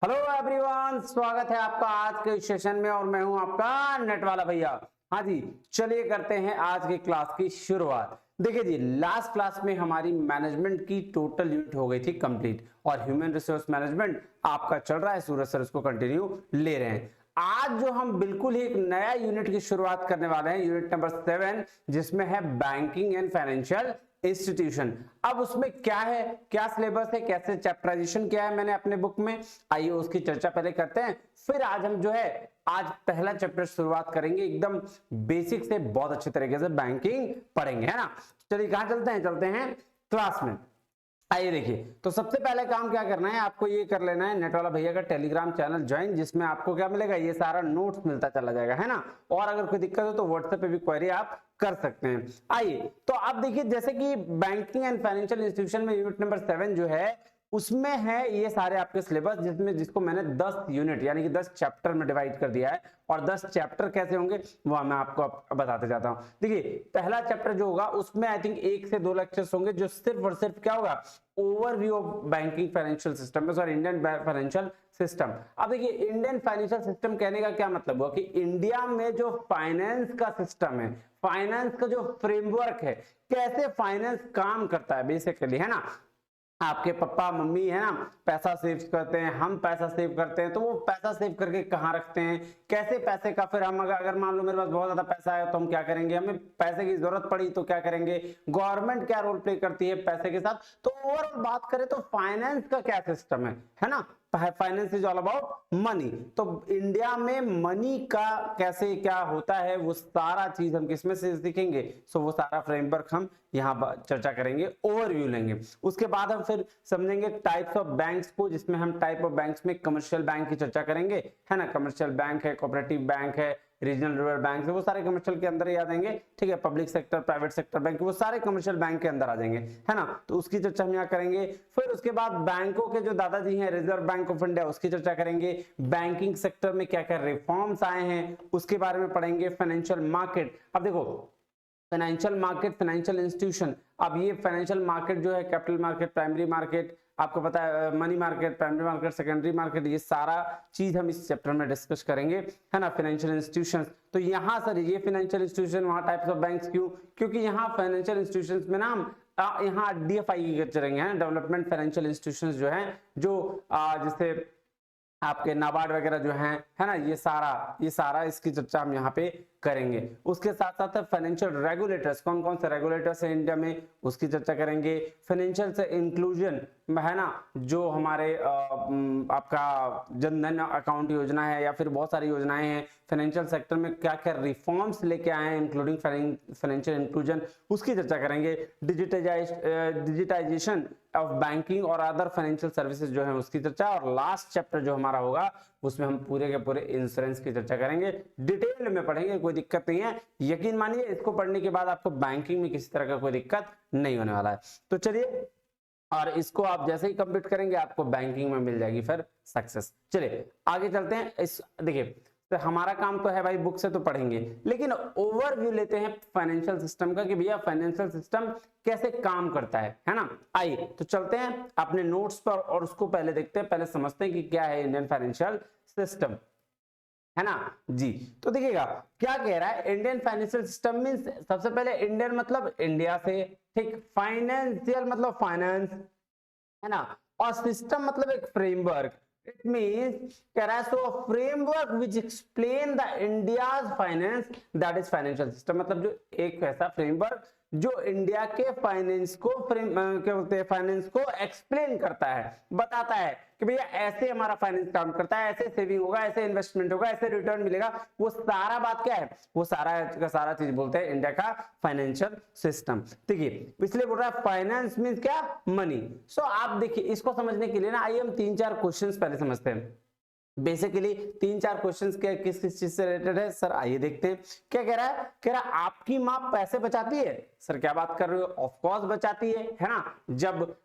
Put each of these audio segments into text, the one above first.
Hello everyone, स्वागत है आपका आज के सेशन में और मैं हूं आपका नेट वाला भैया। हाँ जी, चलिए करते हैं आज की क्लास की शुरुआत। देखिए जी, लास्ट क्लास में हमारी मैनेजमेंट की टोटल यूनिट हो गई थी कंप्लीट और ह्यूमन रिसोर्स मैनेजमेंट आपका चल रहा है, सूरज सर उसको कंटिन्यू ले रहे हैं। आज जो हम बिल्कुल ही एक नया यूनिट की शुरुआत करने वाले हैं, यूनिट नंबर 7, जिसमें है बैंकिंग एंड फाइनेंशियल इंस्टीट्यूशन। अब उसमें क्या है, क्या सिलेबस है, कैसे चैप्टराइजेशन किया है मैंने अपने बुक में, आइए उसकी चर्चा पहले करते हैं। फिर आज हम जो है आज पहला चैप्टर शुरुआत करेंगे, एकदम बेसिक से बहुत अच्छे तरीके से बैंकिंग पढ़ेंगे, है ना। चलिए कहां चलते हैं क्लास में। आइए देखिए, तो सबसे पहले काम क्या करना है, आपको ये कर लेना है नेट वाला भैया का टेलीग्राम चैनल ज्वाइन, जिसमें आपको क्या मिलेगा, ये सारा नोट्स मिलता चला जाएगा, है ना। और अगर कोई दिक्कत हो तो व्हाट्सएप पे भी क्वेरी आप कर सकते हैं। आइए तो आप देखिए, जैसे कि बैंकिंग एंड फाइनेंशियल इंस्टीट्यूशन में यूनिट नंबर 7 जो है उसमें है ये सारे आपके सिलेबस, जिसको मैंने 10 यूनिट यानी कि 10 चैप्टर में डिवाइड कर दिया है। और 10 चैप्टर कैसे होंगे वो मैं आपको बताते जाता हूं। देखिए, पहला चैप्टर जो होगा उसमें आई थिंक 1 से 2 लेक्चर्स होंगे, जो सिर्फ और सिर्फ क्या होगा, overview of banking financial system, sorry Indian financial system. अब देखिए, इंडियन फाइनेंशियल सिस्टम कहने का क्या मतलब हुआ कि इंडिया में जो फाइनेंस का सिस्टम है, फाइनेंस का जो फ्रेमवर्क है, कैसे फाइनेंस काम करता है बेसिकली, है ना। आपके पापा मम्मी है ना पैसा सेव करते हैं, हम पैसा सेव करते हैं, तो वो पैसा सेव करके कहाँ रखते हैं, कैसे पैसे का फिर हम अगर मान लो मेरे पास बहुत ज्यादा पैसा है तो हम क्या करेंगे, हमें पैसे की जरूरत पड़ी तो क्या करेंगे, गवर्नमेंट क्या रोल प्ले करती है पैसे के साथ। तो ओवरऑल बात करें तो फाइनेंस का क्या सिस्टम है ना। Finance is all about money. तो इंडिया में मनी का कैसे क्या होता है वो सारा चीज हम किसमें से सीखेंगे, सो वो सारा फ्रेमवर्क हम यहाँ चर्चा करेंगे, ओवरव्यू लेंगे। उसके बाद हम फिर समझेंगे टाइप्स ऑफ बैंक्स को, जिसमें हम टाइप ऑफ बैंक्स में कमर्शियल बैंक की चर्चा करेंगे, है ना। कमर्शियल बैंक है, कोऑपरेटिव बैंक है, रीजनल रूरल बैंक है, वो सारे कमर्शियल के अंदर ही आ जाएंगे, ठीक है। Public sector, private sector bank, वो सारे कमर्शियल बैंक के अंदर आ जाएंगे, है ना। तो उसकी चर्चा हम यहाँ करेंगे। फिर उसके बाद बैंकों के जो दादाजी हैं, रिजर्व बैंक ऑफ इंडिया, उसकी चर्चा करेंगे। बैंकिंग सेक्टर में क्या क्या रिफॉर्म्स आए हैं उसके बारे में पढ़ेंगे। फाइनेंशियल मार्केट, अब देखो फाइनेंशियल मार्केट, फाइनेंशियल इंस्टीट्यूशन, अब ये फाइनेंशियल मार्केट जो है, कैपिटल मार्केट, प्राइमरी मार्केट, आपको पता है money market, primary market, secondary market, ये सारा चीज हम इस चैप्टर में डिस्कस करेंगे, है ना। फाइनेंशियल इंस्टीट्यूशंस, तो यहाँ सर ये फाइनेंशियल इंस्टीट्यूशन, वहाँ टाइप्स ऑफ बैंक्स, क्यों, क्योंकि यहाँ फाइनेंशियल इंस्टीट्यूशंस में ना हम यहाँ डीएफआई की करेंगे, है डेवलपमेंट फाइनेंशियल इंस्टीट्यूशंस जो हैं, जो जैसे आपके नाबार्ड वगैरह जो है ना, ये सारा इसकी चर्चा हम यहाँ पे करेंगे। उसके साथ साथ फाइनेंशियल रेगुलेटर्स, कौन कौन से रेगुलेटर्स है इंडिया में, उसकी चर्चा करेंगे। फाइनेंशियल से इंक्लूजन, है ना, जो हमारे आपका जन धन अकाउंट योजना है या फिर बहुत सारी योजनाएं हैं फाइनेंशियल सेक्टर में, क्या क्या रिफॉर्म्स लेके आए हैं इंक्लूडिंग फाइनेंशियल इंक्लूजन, उसकी चर्चा करेंगे। डिजिटाइजेशन ऑफ बैंकिंग और अदर फाइनेंशियल सर्विसेज जो है उसकी चर्चा। और लास्ट चैप्टर जो हमारा होगा उसमें हम पूरे के पूरे इंश्योरेंस की चर्चा करेंगे, डिटेल में पढ़ेंगे, कोई दिक्कत नहीं है। यकीन मानिए इसको पढ़ने के बाद आपको बैंकिंग में किसी तरह का कोई दिक्कत नहीं होने वाला है। तो चलिए, और इसको आप जैसे ही कंप्लीट करेंगे आपको बैंकिंग में मिल जाएगी फिर सक्सेस। चलिए आगे चलते हैं। इस देखिए, तो हमारा काम तो है भाई बुक से तो पढ़ेंगे, लेकिन ओवरव्यू लेते हैं फाइनेंशियल सिस्टम का कि भैया फाइनेंशियल सिस्टम कैसे काम करता है ना। आइए तो चलते हैं अपने नोट्स पर और उसको पहले देखते हैं, पहले समझते हैं कि क्या है इंडियन फाइनेंशियल सिस्टम, है ना जी। तो देखिएगा क्या कह रहा है, इंडियन फाइनेंशियल सिस्टम मींस, सबसे पहले इंडियन मतलब इंडिया से, ठीक, फाइनेंशियल मतलब फाइनेंस, है ना, और सिस्टम मतलब एक फ्रेमवर्क। इट मींस कह रहा है so framework which explain the India's finance, that is financial system. मतलब जो एक ऐसा फ्रेमवर्क जो इंडिया के फाइनेंस को क्या बोलते हैं, फाइनेंस को एक्सप्लेन करता है, बताता है कि भैया ऐसे हमारा फाइनेंस काम करता है, ऐसे सेविंग होगा, ऐसे इन्वेस्टमेंट होगा, ऐसे रिटर्न मिलेगा। वो सारा बात क्या है, वो सारा का सारा चीज बोलते हैं इंडिया का फाइनेंशियल सिस्टम। देखिए इसलिए बोल रहा है फाइनेंस मींस क्या, मनी। सो आप देखिए इसको समझने के लिए ना आइए हम 3-4 क्वेश्चंस पहले समझते हैं। बेसिकली 3-4 क्वेश्चंस के किस किस चीज से रिलेटेड है सर, आइए देखते हैं। क्या कह रहा है, कह रहा है आपकी माँ पैसे बचाती है। सर क्या बात कर रहे हो, ऑफ कोर्स बचाती है ना। जब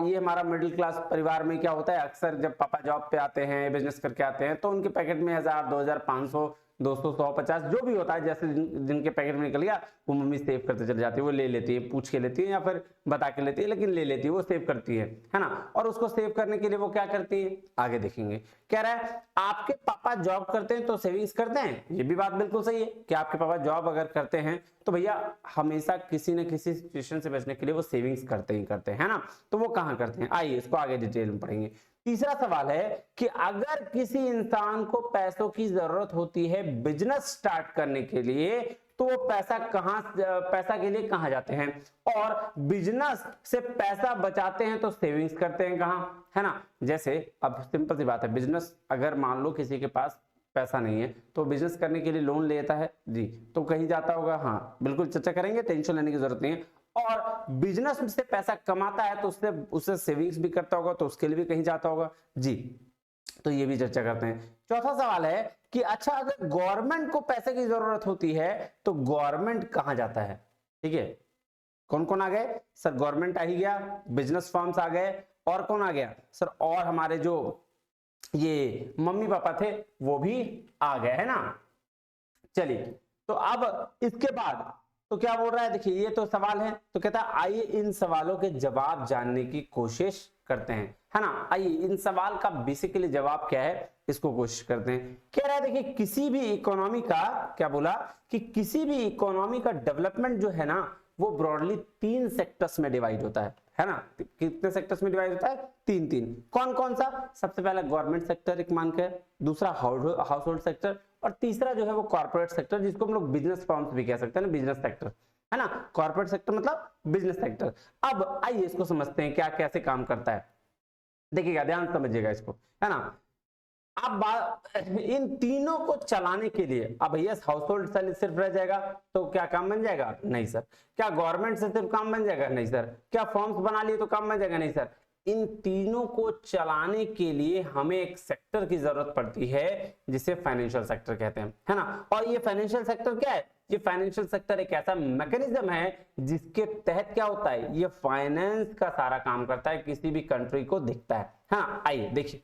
ये हमारा मिडिल क्लास परिवार में क्या होता है, अक्सर जब पापा जॉब पे आते हैं, बिजनेस करके आते हैं, तो उनके पैकेट में 1000, 2000, 500 200, 100, 50 जो भी होता है, जैसे जिनके पैकेट में निकल गया वो मम्मी सेव करते चले जाती है, वो ले लेती है, पूछ के लेती है या फिर बता के लेती है, लेकिन ले लेती है, वो सेव करती है ना। और उसको सेव करने के लिए वो क्या करती है आगे देखेंगे। कह रहा है आपके पापा जॉब करते हैं तो सेविंग्स करते हैं, ये भी बात बिल्कुल सही है कि आपके पापा जॉब अगर करते हैं तो भैया हमेशा किसी न किसी सिचुएशन से बचने के लिए वो सेविंग्स करते ही करते हैं, है ना। तो वो कहाँ करते हैं, आइए इसको आगे डिटेल में पढ़ेंगे। तीसरा सवाल है कि अगर किसी इंसान को पैसों की जरूरत होती है बिजनेस स्टार्ट करने के लिए तो वो पैसा के लिए कहां जाते हैं, और बिजनेस से पैसा बचाते हैं तो सेविंग्स करते हैं कहां, है ना। जैसे अब सिंपल सी बात है, बिजनेस अगर मान लो किसी के पास पैसा नहीं है तो बिजनेस करने के लिए लोन लेता है जी, तो कहीं जाता होगा, हाँ बिल्कुल चर्चा करेंगे, टेंशन लेने की जरूरत नहीं है। और बिजनेस से पैसा कमाता है तो उससे सेविंग्स भी करता होगा, तो उसके लिए भी कहीं जाता होगा जी, तो ये भी चर्चा करते हैं। चौथा सवाल है कि अच्छा अगर गवर्नमेंट को पैसे की जरूरत होती है तो गवर्नमेंट कहां जाता है, ठीक है। कौन कौन आ गए सर, गवर्नमेंट आ ही गया, बिजनेस फर्म्स आ गए, और कौन आ गया सर, और हमारे जो ये मम्मी पापा थे वो भी आ गए, है ना। चलिए तो अब इसके बाद तो क्या बोल रहा है, देखिए ये तो सवाल है, तो कहता है आइए इन सवालों के जवाब जानने की कोशिश करते हैं, है ना। आइए इन सवाल का बेसिकली जवाब क्या है इसको कोशिश करते हैं। कह रहा है देखिए किसी भी इकोनॉमी का, क्या बोला कि किसी भी इकोनॉमी का डेवलपमेंट जो है ना वो ब्रॉडली 3 सेक्टर्स में डिवाइड होता है ना। कितने सेक्टर्स में डिवाइड होता है, 3 कौन कौन सा, सबसे पहला गवर्नमेंट सेक्टर एक मान के, दूसरा हाउस होल्ड सेक्टर, और तीसरा जो है वो कॉर्पोरेट सेक्टर, जिसको हम लोग बिजनेस फर्म्स भी कह सकते हैं ना, बिजनेस सेक्टर, है ना। कॉर्पोरेट सेक्टर मतलब बिजनेस सेक्टर। अब आइए इसको समझते हैं क्या कैसे काम करता है, देखिएगा ध्यान समझिएगा इसको, है ना। अब इन तीनों को चलाने के लिए अब भैया हाउस होल्ड सिर्फ रह जाएगा तो क्या काम बन जाएगा, नहीं सर। क्या गवर्नमेंट से सिर्फ काम बन जाएगा, नहीं सर। क्या फॉर्म्स बना लिए तो काम बन जाएगा, नहीं सर। इन तीनों को चलाने के लिए हमें एक सेक्टर की जरूरत पड़ती है जिसे फाइनेंशियल सेक्टर कहते हैं, है ना। और ये फाइनेंशियल सेक्टर क्या है, ये फाइनेंशियल सेक्टर एक ऐसा मैकेनिज्म है जिसके तहत क्या होता है, ये फाइनेंस का सारा काम करता है, किसी भी कंट्री को दिखता है। हाँ आइए देखिए,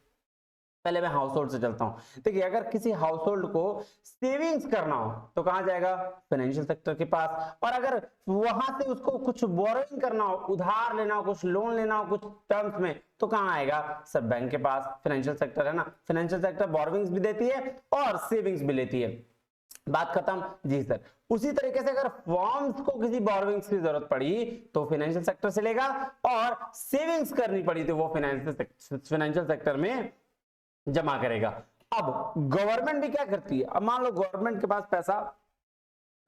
पहले मैं हाउस होल्ड से चलता हूं। देखिए अगर किसी हाउस होल्ड को सेविंग्स करना हो तो कहां जाएगा, फाइनेंशियल सेक्टर के पास। और अगर वहां से उसको कुछ बोरोइंग करना हो, उधार लेना हो, कुछ लोन लेना हो कुछ टर्म्स में, तो कहां आएगा सर, बैंक के पास, फाइनेंशियल सेक्टर, है ना। फाइनेंशियल सेक्टर बोरोइंग्स भी देती है और सेविंग्स भी लेती है, बात खत्म जी सर। उसी तरीके से अगर फॉर्म्स को किसी बोरोइंग्स की जरूरत पड़ी तो फाइनेंशियल सेक्टर से लेगा, और सेविंग्स करनी पड़ी तो वो फाइनेंशियल सेक्टर में जमा करेगा। अब गवर्नमेंट भी क्या करती है, अब मान लो गवर्नमेंट के पास पैसा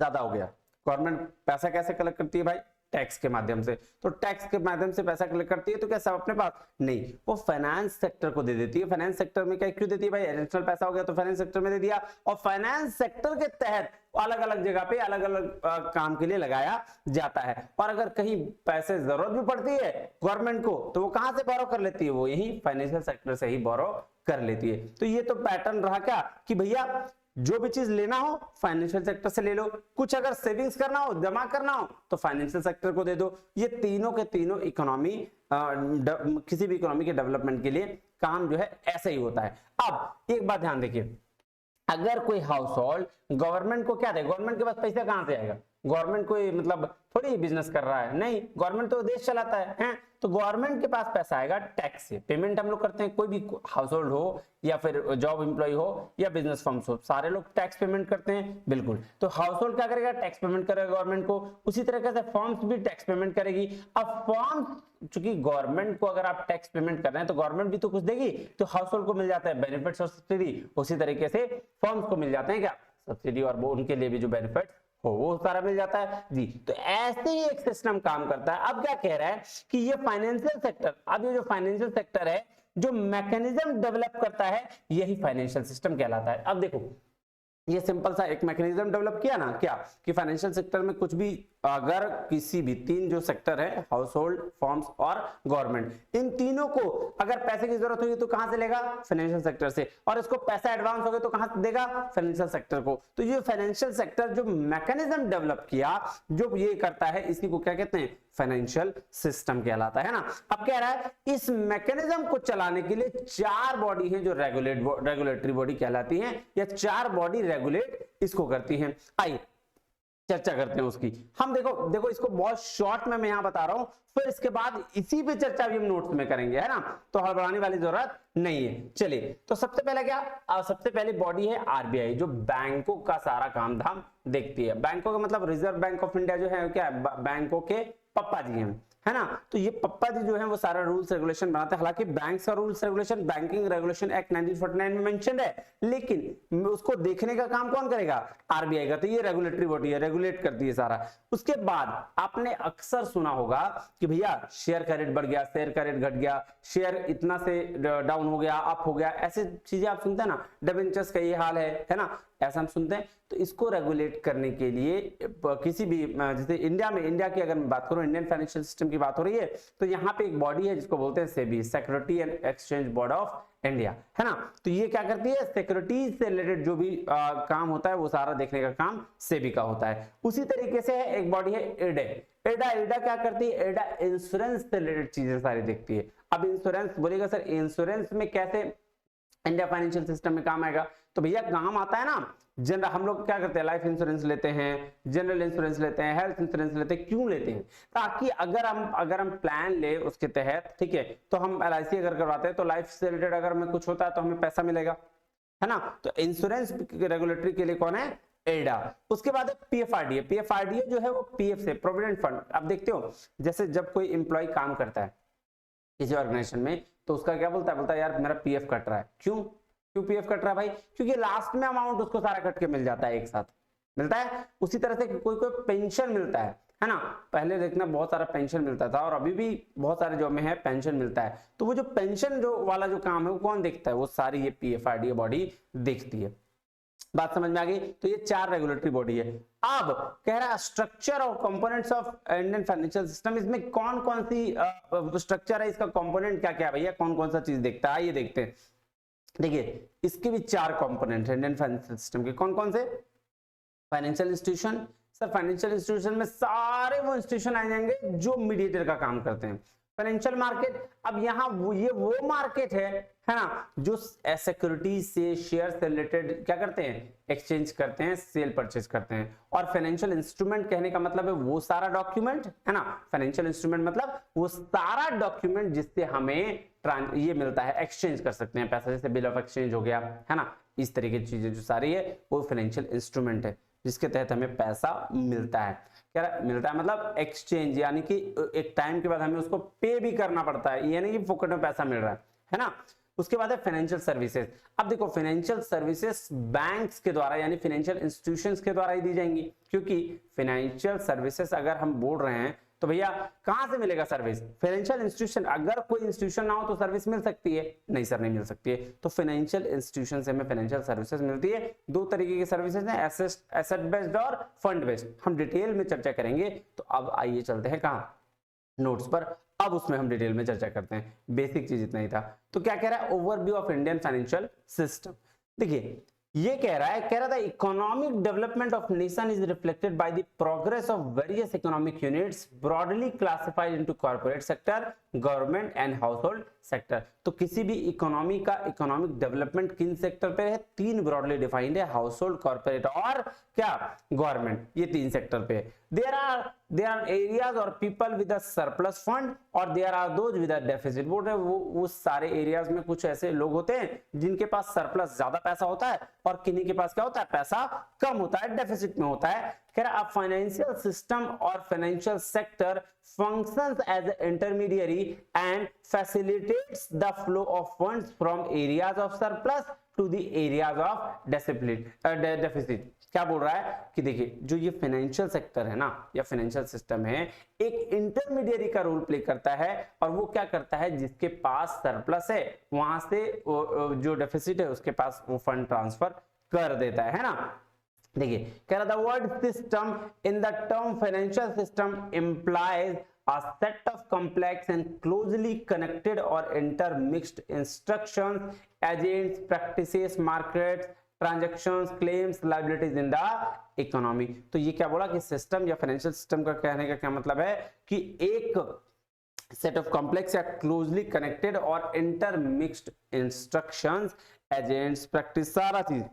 ज्यादा हो गया, गवर्नमेंट पैसा कैसे कलेक्ट करती है भाई, टैक्स के माध्यम से। तो टैक्स के माध्यम से पैसा कलेक्ट करती है तो क्या सब अपने पास नहीं, वो फाइनेंस सेक्टर को दे देती है। फाइनेंस सेक्टर में क्या क्यों देती है भाई, एडिशनल पैसा हो गया तो फाइनेंस सेक्टर में दे दिया, और फाइनेंस सेक्टर के तहत अलग अलग जगह पे अलग अलग काम के लिए लगाया जाता है। और अगर कहीं पैसे जरूरत भी पड़ती है गवर्नमेंट को तो वो कहां से बोरो कर लेती है, वो यही फाइनेंशियल सेक्टर से ही बोरो कर लेती है। तो ये तो पैटर्न रहा क्या कि भैया जो भी चीज लेना हो फाइनेंशियल सेक्टर से ले लो, कुछ अगर सेविंग्स करना हो, जमा करना हो तो फाइनेंशियल सेक्टर को दे दो। ये तीनों के तीनों इकोनॉमी, किसी भी इकोनॉमी के डेवलपमेंट के लिए काम जो है ऐसे ही होता है। अब एक बात ध्यान देखिए, अगर कोई हाउस होल्ड गवर्नमेंट को क्या दे, गवर्नमेंट के पास पैसा कहां से आएगा, गवर्नमेंट कोई मतलब थोड़ी बिजनेस कर रहा है, नहीं, गवर्नमेंट तो देश चलाता है। तो गवर्नमेंट के पास पैसा आएगा टैक्स से, पेमेंट हम लोग करते हैं, कोई भी हाउस होल्ड हो या फिर जॉब एम्प्लॉय हो या बिजनेस फर्म्स हो, सारे लोग टैक्स पेमेंट करते हैं, बिल्कुल। तो हाउस होल्ड क्या करेगा, टैक्स पेमेंट करेगा गवर्नमेंट को, उसी तरीके से फर्म्स भी टैक्स पेमेंट करेगी। अब फर्म्स चूंकि गवर्नमेंट को अगर आप टैक्स पेमेंट कर रहे हैं तो गवर्नमेंट भी तो कुछ देगी, तो हाउस होल्ड को मिल जाता है बेनिफिट्स और सब्सिडी, उसी तरीके से फर्म्स को मिल जाते हैं क्या, सब्सिडी, और वो उनके लिए भी जो बेनिफिट हो वो सारा मिल जाता है जी। तो ऐसे ही एक सिस्टम काम करता है। अब क्या कह रहा है कि ये फाइनेंशियल सेक्टर, अब ये जो फाइनेंशियल सेक्टर है जो मैकेनिज्म डेवलप करता है यही फाइनेंशियल सिस्टम कहलाता है। अब देखो ये सिंपल सा एक मैकेनिज्म डेवलप किया ना क्या, कि फाइनेंशियल सेक्टर में कुछ भी अगर किसी भी तीन जो सेक्टर है, हाउस होल्ड, फर्म्स और गवर्नमेंट, इन तीनों को अगर पैसे की जरूरत होगी तो कहां से लेगा? फाइनेंशियल सेक्टर से। और इसको पैसा एडवांस हो गया तो कहां से देगा? फाइनेंशियल सेक्टर को। तो ये फाइनेंशियल सेक्टर जो मैकेनिज्म डेवलप किया, जो ये करता है, इसी को क्या कहते हैं? फाइनेंशियल सिस्टम कहलाता है ना। अब कह रहा है इस मैकेनिज्म को चलाने के लिए चार बॉडी है जो रेगुलेटरी बॉडी कहलाती हैं, या चार बॉडी रेगुलेट इसको करती हैं। आइए चर्चा करते हैं उसकी। हम देखो इसको बहुत शॉर्ट में मैं यहां बता रहा हूं, फिर इसके बाद इसी पे चर्चा भी हम नोट्स में करेंगे, है ना, तो हड़बड़ाने वाली जरूरत नहीं है। चलिए, तो सबसे पहले क्या, सबसे पहली बॉडी है आरबीआई, जो बैंकों का सारा काम धाम देखती है। बैंकों का मतलब रिजर्व बैंक ऑफ इंडिया जो है, क्या बैंकों के पप्पा जी हैं, है ना। तो ये पप्पा जी जो है वो सारा रूल्स रेगुलेशन बनाते हैं। हालांकि बैंक का rules regulation banking regulation act 1949 में मेंशन्ड है, लेकिन उसको देखने का काम कौन करेगा? आरबीआई का। तो ये रेगुलेटरी बॉडी है, रेगुलेट करती है सारा। उसके बाद आपने अक्सर सुना होगा कि भैया शेयर का रेट बढ़ गया, शेयर का रेट घट गया, शेयर इतना से डाउन हो गया, अप हो गया, ऐसे चीजें आप सुनते हैं ना। डिबेंचर्स का ये हाल है ना, ऐसा हम सुनते हैं। तो इसको रेगुलेट करने के लिए किसी भी, जैसे इंडिया की अगर मैं बात करूं, इंडियन फाइनेंशियल सिस्टम की बात हो रही है, तो यहाँ पे एक बॉडी है जिसको बोलते हैं SEBI, security and exchange board of India, है ना। तो ये क्या करती है? सिक्योरिटीज से रिलेटेड जो भी काम होता है वो सारा देखने का काम सेबी का होता है। उसी तरीके से एक बॉडी है एडा। एडा क्या करती है? एडा इंश्योरेंस से रिलेटेड चीजें सारी देखती है। अब इंश्योरेंस बोलेगा सर, इंश्योरेंस में कैसे इंडिया फाइनेंशियल सिस्टम में काम आएगा? तो भैया काम आता है ना, जनरल हम लोग क्या करते हैं? लाइफ इंश्योरेंस लेते हैं, जनरल इंश्योरेंस लेते हैं, हेल्थ इंश्योरेंस लेते हैं। क्यों लेते हैं? ताकि अगर हम प्लान ले उसके तहत, ठीक है, तो हम एलआईसी अगर करवाते हैं तो लाइफ से रिलेटेड अगर हमें कुछ होता है तो हमें पैसा मिलेगा, है ना। तो इंश्योरेंस रेगुलेटरी के लिए कौन है? एडा। उसके बाद है पीएफआरडीए। पीएफआरडीए जो है वो पीएफ से, प्रोविडेंट फंड। अब देखते हो जैसे जब कोई एम्प्लॉय काम करता है किसी ऑर्गेनाइजेशन में, तो उसका क्या बोलता है यार मेरा पीएफ कट रहा है। क्यों पीएफ कट रहा है भाई? क्योंकि लास्ट में अमाउंट उसको सारा कट के मिल जाता है, एक साथ मिलता है। उसी तरह से कोई पेंशन मिलता है ना। पहले देखना बहुत सारा पेंशन मिलता था, और अभी भी बहुत सारे जॉब में है पेंशन मिलता है। तो वो जो पेंशन जो वाला जो काम है वो कौन देखता है? वो सारी ये पीएफआरडीए बॉडी देखती है। बात समझ में आ गई? तो ये चार रेगुलेटरी बॉडी है। अब कह रहा है स्ट्रक्चर और components of Indian financial system, इसमें कौन कौन सी स्ट्रक्चर है, इसका कंपोनेंट क्या क्या है भैया, कौन कौन सा चीज देखता है, ये देखते हैं। देखिए इसके भी चार कंपोनेंट है इंडियन फाइनेंशियल सिस्टम के। कौन कौन से? Financial institution. Sir financial institution में सारे वो इंस्टीट्यूशन आ जाएंगे जो मीडिएटर का काम करते हैं। फाइनेंशियल मार्केट, अब यहाँ ये वो मार्केट है ना, जो सिक्योरिटी से, शेयर से रिलेटेड क्या करते हैं? एक्सचेंज करते हैं, सेल परचेज करते हैं। और फाइनेंशियल इंस्ट्रूमेंट कहने का मतलब है वो सारा डॉक्यूमेंट, है ना। फाइनेंशियल इंस्ट्रूमेंट मतलब वो सारा डॉक्यूमेंट जिससे हमें ये मिलता है, एक्सचेंज कर सकते हैं पैसा, जैसे बिल ऑफ एक्सचेंज हो गया, है ना। इस तरीके की चीजें जो सारी है वो फाइनेंशियल इंस्ट्रूमेंट है, जिसके तहत हमें पैसा मिलता है। क्या मिलता है? मतलब एक्सचेंज, यानी कि एक टाइम के बाद हमें उसको पे भी करना पड़ता है, ये नहीं कि फोकट में पैसा मिल रहा है ना। उसके बाद है फाइनेंशियल सर्विसेज। अब देखो फाइनेंशियल सर्विसेज बैंक्स के द्वारा यानी फाइनेंशियल इंस्टीट्यूशंस के द्वारा ही दी जाएंगी, क्योंकि फाइनेंशियल सर्विसेज अगर हम बोल रहे हैं तो भैया कहां से मिलेगा सर्विस? Financial institution. अगर कोई इंस्टीट्यूशन ना हो तो सर्विस मिल सकती है? नहीं सर, नहीं मिल सकती है। तो फाइनेंशियल इंस्टीट्यूशन से हमें फाइनेंशियल सर्विसेज मिलती है। दो तरीके की सर्विसेज हैं, एसेट बेस्ड और फंड बेस्ड। हम डिटेल में चर्चा करेंगे। तो अब आइए चलते हैं कहां? नोट्स पर। अब उसमें हम डिटेल में चर्चा करते हैं। बेसिक चीज इतना ही था। तो क्या कह रहा है? Overview of Indian financial system. देखिए ये कह रहा था economic development of nation is reflected by the progress of various economic units broadly classified into corporate sector, government and house hold sector. तो किसी भी इकोनॉमी का इकोनॉमिक डेवलपमेंट किन सेक्टर पे है? तीन ब्रॉडली डिफाइंड है, हाउस होल्ड, कॉर्पोरेट और क्या? गवर्नमेंट। ये तीन सेक्टर पे है। there are areas or people with a surplus fund और there are those with a deficit। बोल रहे वो सारे एरियाज में कुछ ऐसे लोग होते हैं जिनके पास सरप्लस ज्यादा पैसा होता है और किन्हीं के पास क्या होता है? पैसा कम होता है, डेफिसिट में होता है। कह रहा है फाइनेंशियल सिस्टम और financial sector functions as an intermediary and facilitates the flow of funds from areas of surplus to the areas of deficit। क्या बोल रहा है कि देखिए जो ये फाइनेंशियल सेक्टर है ना या फाइनेंशियल सिस्टम है, एक इंटरमीडियरी का रोल प्ले करता है। और वो क्या करता है? जिसके पास सरप्लस है वहां से जो डेफिसिट है उसके पास वो फंड ट्रांसफर कर देता है ना। देखिए कह रहा था word system in the term financial system implies a set of complex and closely connected or intermixed instructions, agents, practices, markets, transactions, claims, liabilities in the economy। तो ये क्या बोला कि सिस्टम या फाइनेंशियल सिस्टम का कहने का क्या मतलब है कि एक सेट ऑफ कॉम्प्लेक्स या क्लोजली कनेक्टेड और इंटरमिक्स्ड इंस्ट्रक्शंस, एजेंट्स, प्रैक्टिस, सारा चीज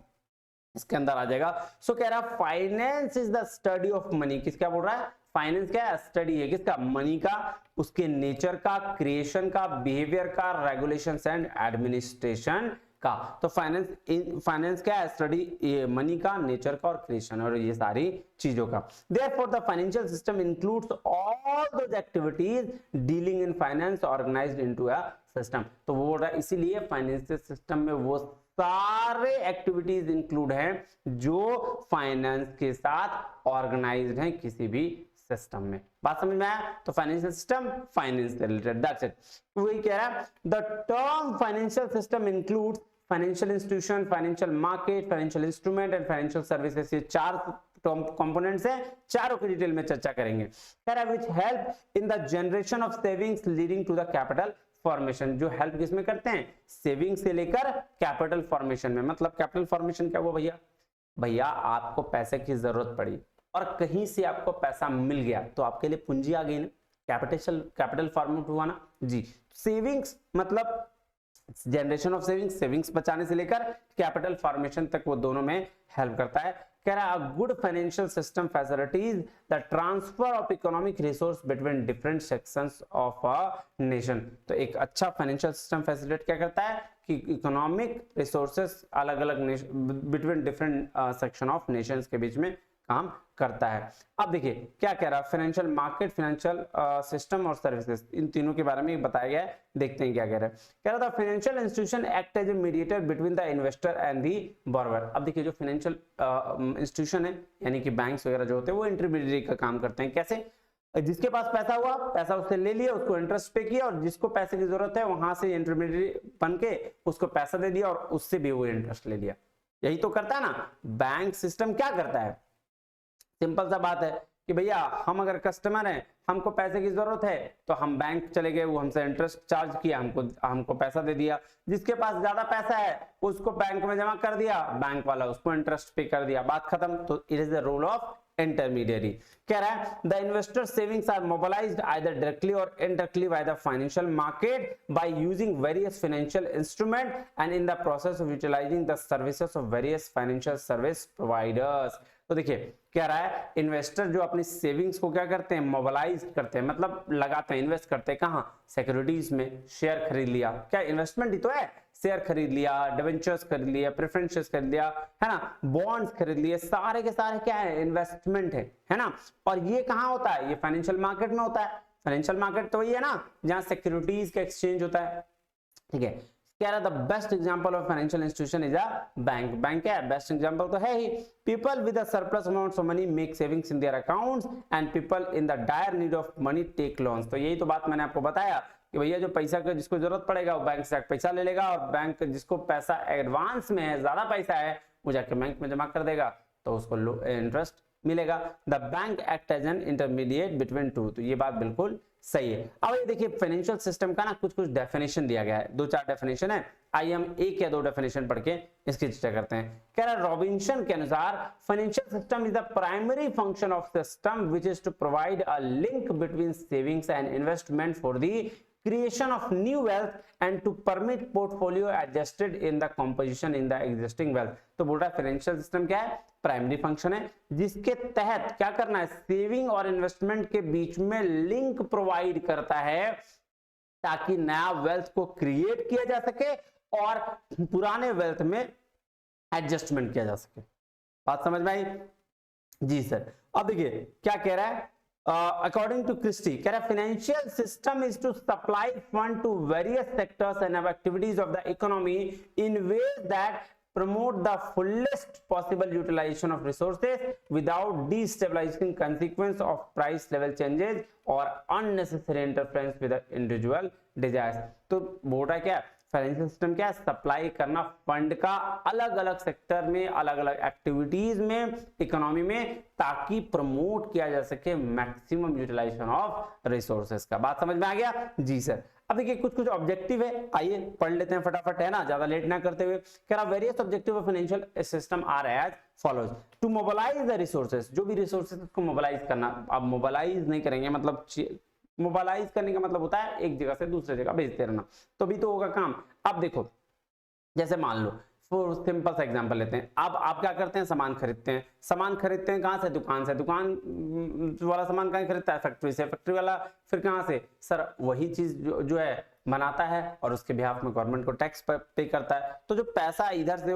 इसके अंदर आ जाएगा। सो कह रहा finance is the study of money. किस क्या बोल रहा है? फाइनेंस क्या है? स्टडी है किसका? मनी का, उसके नेचर का, क्रिएशन का, बिहेवियर का, रेगुलेशंस एंड एडमिनिस्ट्रेशन का। तो फाइनेंस क्या है? स्टडी मनी का, नेचर का और क्रिएशन और ये सारी चीजों का। Therefore the financial system includes all those activities dealing in finance organised into a system. तो वो बोल रहा है इसीलिए फाइनेंशियल सिस्टम में वो सारे एक्टिविटीज इंक्लूड हैं जो फाइनेंस के साथ ऑर्गेनाइज्ड हैं किसी भी सिस्टम में। बात समझ में आया? तो फाइनेंशियल सिस्टम फाइनेंस से रिलेटेड, दैट्स इट। वही कह रहा है the term financial system includes financial institution, financial market, financial instrument and financial services. ये चार कंपोनेंट्स हैं, चारों की डिटेल में चर्चा करेंगे। कह रहा है which help in the generation of savings leading to the capital formation. जो हेल्प किसमें करते हैं? सेविंग से लेकर कैपिटल फॉर्मेशन में। मतलब कैपिटल फॉर्मेशन क्या हुआ भैया? भैया आपको पैसे की जरूरत पड़ी और कहीं से आपको पैसा मिल गया तो आपके लिए पूंजी आ गई ना, कैपिटल फॉर्मेट हुआ ना जी। सेविंग्स मतलब जनरेशन ऑफ सेविंग्स, सेविंग्स बचाने से लेकर कैपिटल फॉर्मेशन तक वो दोनों में हेल्प करता है। कह रहा है good financial system facilities the transfer of economic resource between different sections of a nation. तो एक अच्छा फाइनेंशियल सिस्टम फैसिलिटेट क्या करता है कि इकोनॉमिक रिसोर्सेस अलग अलग between different section of Nations के बीच में काम करता है। अब देखिए क्या कह रहा है, फाइनेंशियल मार्केट, फाइनेंशियल सिस्टम और सर्विसेज, इन तीनों के बारे में बताया गया है। देखते हैं क्या कह रहा है। कह रहा था financial institution act as a mediator between the investor and the borrower. अब देखिए जो फाइनेंशियल इंस्टीट्यूशन है यानी कि बैंक्स वगैरह जो होते हैं वो इंटरमीडिएटरी का काम करते हैं। कैसे? जिसके पास पैसा हुआ, पैसा उससे ले लिया, उसको इंटरेस्ट पे किया और जिसको पैसे की जरूरत है वहां से इंटरमीडिएटरी बन के उसको पैसा दे दिया और उससे भी वो इंटरेस्ट ले लिया। यही तो करता है ना बैंक सिस्टम। क्या करता है? सिंपल सा बात है कि भैया हम अगर कस्टमर हैं, हमको पैसे की जरूरत है तो हम बैंक चले गए, वो हमसे इंटरेस्ट चार्ज किया, हमको पैसा दे दिया। जिसके पास ज्यादा पैसा है उसको बैंक में जमा कर दिया, बैंक वाला उसको इंटरेस्ट पे कर दिया, बात खत्म। तो it is the role of intermediary. कह रहा है the investor savings are mobilised either directly और indirectly by the financial market by using various financial instrument and in the process of utilising the services of various financial service providers. तो देखिए कह रहा है investor जो अपनी savings को क्या करते हैं? मोबिलाइज करते हैं, मतलब लगाते हैं, इन्वेस्ट करते हैं। कहां? सिक्योरिटीज में। शेयर खरीद लिया, क्या इन्वेस्टमेंट ही तो है। शेयर खरीद लिया, डिवेंचर्स खरीद लिया, प्रेफरेंसेस खरीद लिया, है ना, बॉन्ड्स खरीद लिए, सारे के सारे क्या है? इन्वेस्टमेंट है ना। और ये कहां होता है? ये फाइनेंशियल मार्केट में होता है। फाइनेंशियल मार्केट तो वही है ना जहां सिक्योरिटीज का एक्सचेंज होता है। ठीक है। कह रहा the best example of financial institution is a bank. Bank क्या है? बेस्ट एग्जांपल तो है ही। People with a surplus amounts of money make savings in their accounts and people in the dire need of money take loans. तो यही तो बात मैंने आपको बताया कि भैया जो पैसा का जिसको जरूरत पड़ेगा वो बैंक से पैसा ले लेगा और बैंक जिसको पैसा एडवांस में है, ज्यादा पैसा है, वो जाके बैंक में जमा कर देगा तो उसको इंटरेस्ट मिलेगा। The bank act as an intermediate between two. तो ये बात बिल्कुल सही है। अब ये देखिए फाइनेंशियल सिस्टम का ना कुछ डेफिनेशन दिया गया है, 2-4 डेफिनेशन है। आइए हम एक या दो डेफिनेशन पढ़ के इसकी चर्चा करते हैं। कह रहा है रॉबिन्सन के अनुसार financial system is the primary function of system which is to provide a link between savings and investment for the creation of new wealth and to permit portfolio adjusted in the composition in the existing wealth। तो बोल रहा है financial system क्या है? Primary function है जिसके तहत क्या करना है? सेविंग और इन्वेस्टमेंट के बीच में लिंक प्रोवाइड करता है ताकि नया वेल्थ को क्रिएट किया जा सके और पुराने वेल्थ में एडजस्टमेंट किया जा सके। बात समझ में आई? जी सर। अब देखिए क्या कह रहा है according to Christie, कह रहा है financial system is to supply fund to various sectors and activities of the economy in ways that promote the fullest possible utilization of resources without destabilizing consequence of price level changes or unnecessary interference with the individual desires। तो बोल रहा है क्या? Financial system क्या है, supply करना fund का अलग अलग सेक्टर में, अलग अलग एक्टिविटीज में, इकोनॉमी में, ताकि प्रमोट किया जा सके मैक्सिमम यूटिलाइजेशन ऑफ रिसोर्सेज का। बात समझ में आ गया जी सर। अब देखिए कुछ कुछ ऑब्जेक्टिव है, आइए पढ़ लेते हैं फटाफट, है ना, ज्यादा लेट ना करते हुए। कह रहा various objective of financial system are as follows, to mobilise the resources, जो भी रिसोर्सेज को मोबिलाइज करना। अब मोबिलाइज नहीं करेंगे मतलब, मोबिलाइज करने का मतलब होता है एक जगह से दूसरे जगह भेजते रहना, तो भी तो होगा काम। अब देखो जैसे मान लो सिंपल सा एग्जांपल लेते हैं, अब आप क्या करते हैं, सामान खरीदते हैं, सामान खरीदते हैं कहां से, दुकान से, दुकान वाला सामान कहां खरीदता है, फैक्ट्री से, फैक्ट्री वाला फिर कहां से, सर वही चीज जो है बनाता है और उसके बिहाफ में गवर्नमेंट को टैक्स पे करता है। तो जो पैसा इधर से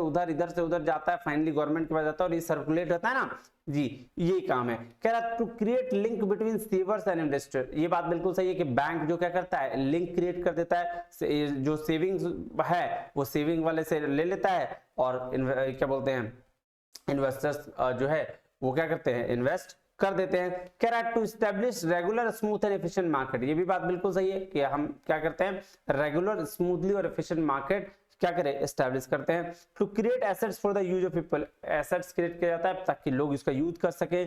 उधर जाता है, फाइनली गवर्नमेंट के पास जाता है और ये सर्कुलेट होता है ना जी, ये काम है। कह रहा to create link between savers and investor, ये बात बिल्कुल सही है कि बैंक जो क्या करता है, लिंक क्रिएट कर देता है, जो सेविंग्स है वो सेविंग वाले से ले लेता है और क्या बोलते हैं इन्वेस्टर्स जो है वो क्या करते हैं, इन्वेस्ट कर देते हैं। कह रहा है to establish regular smooth and efficient market, ये भी बात बिल्कुल सही है कि हम क्या करते हैं, रेगुलर स्मूथली और एफिशिएंट मार्केट क्या करें, एस्टैब्लिश करते हैं। To create assets for the use of people, assets create किया जाता है ताकि लोग इसका यूज कर सके।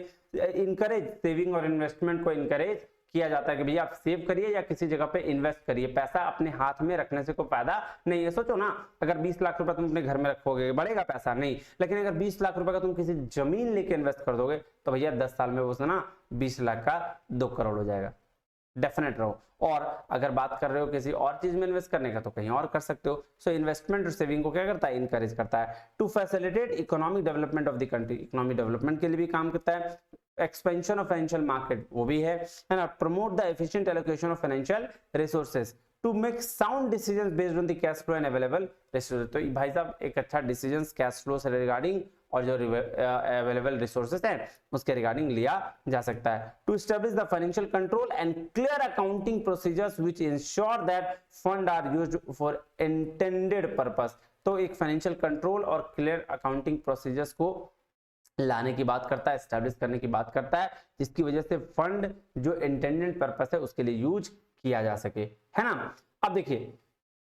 इनकरेज सेविंग और इन्वेस्टमेंट को इनकरेज किया जाता है कि भैया आप सेव करिए या किसी जगह पे इन्वेस्ट करिए, पैसा अपने हाथ में रखने से कोई फायदा नहीं है। सोचो ना, अगर 20 लाख रुपए तुम अपने घर में रखोगे बढ़ेगा पैसा नहीं, लेकिन अगर 20 लाख रुपए का तुम किसी जमीन लेके इन्वेस्ट कर दोगे तो भैया 10 साल में वो ना 20 लाख का 2 करोड़ हो जाएगा, डेफिनेट रहो। और अगर बात कर रहे हो किसी और चीज में इन्वेस्ट करने का तो कहीं और कर सकते हो। सो इन्वेस्टमेंट और सेविंग को क्या करता है, इनकरेज करता है। To facilitate economic development of the country, economic development के लिए भी काम करता है। एक्सपेंशन ऑफ फाइनेंशियल मार्केट वो भी है ना। Promote the efficient allocation of financial resources, to make sound decisions based on the cash flow and available resources, तो भाई साहब एक अच्छा डिसीजंस कैश फ्लो से रिगार्डिंग और जो अवेलेबल रिसोर्सेज हैं उसके रिगार्डिंग लिया जा सकता है। To establish the financial control and clear accounting procedures which ensure that fund are used for intended purpose, तो एक फाइनेंशियल कंट्रोल और क्लियर अकाउंटिंग प्रोसीजर्स को लाने की बात करता है, एस्टैब्लिश करने की बात करता है, जिसकी वजह से फंड जो इंटेंडेड पर्पस है उसके लिए यूज किया जा सके, है ना। अब देखिए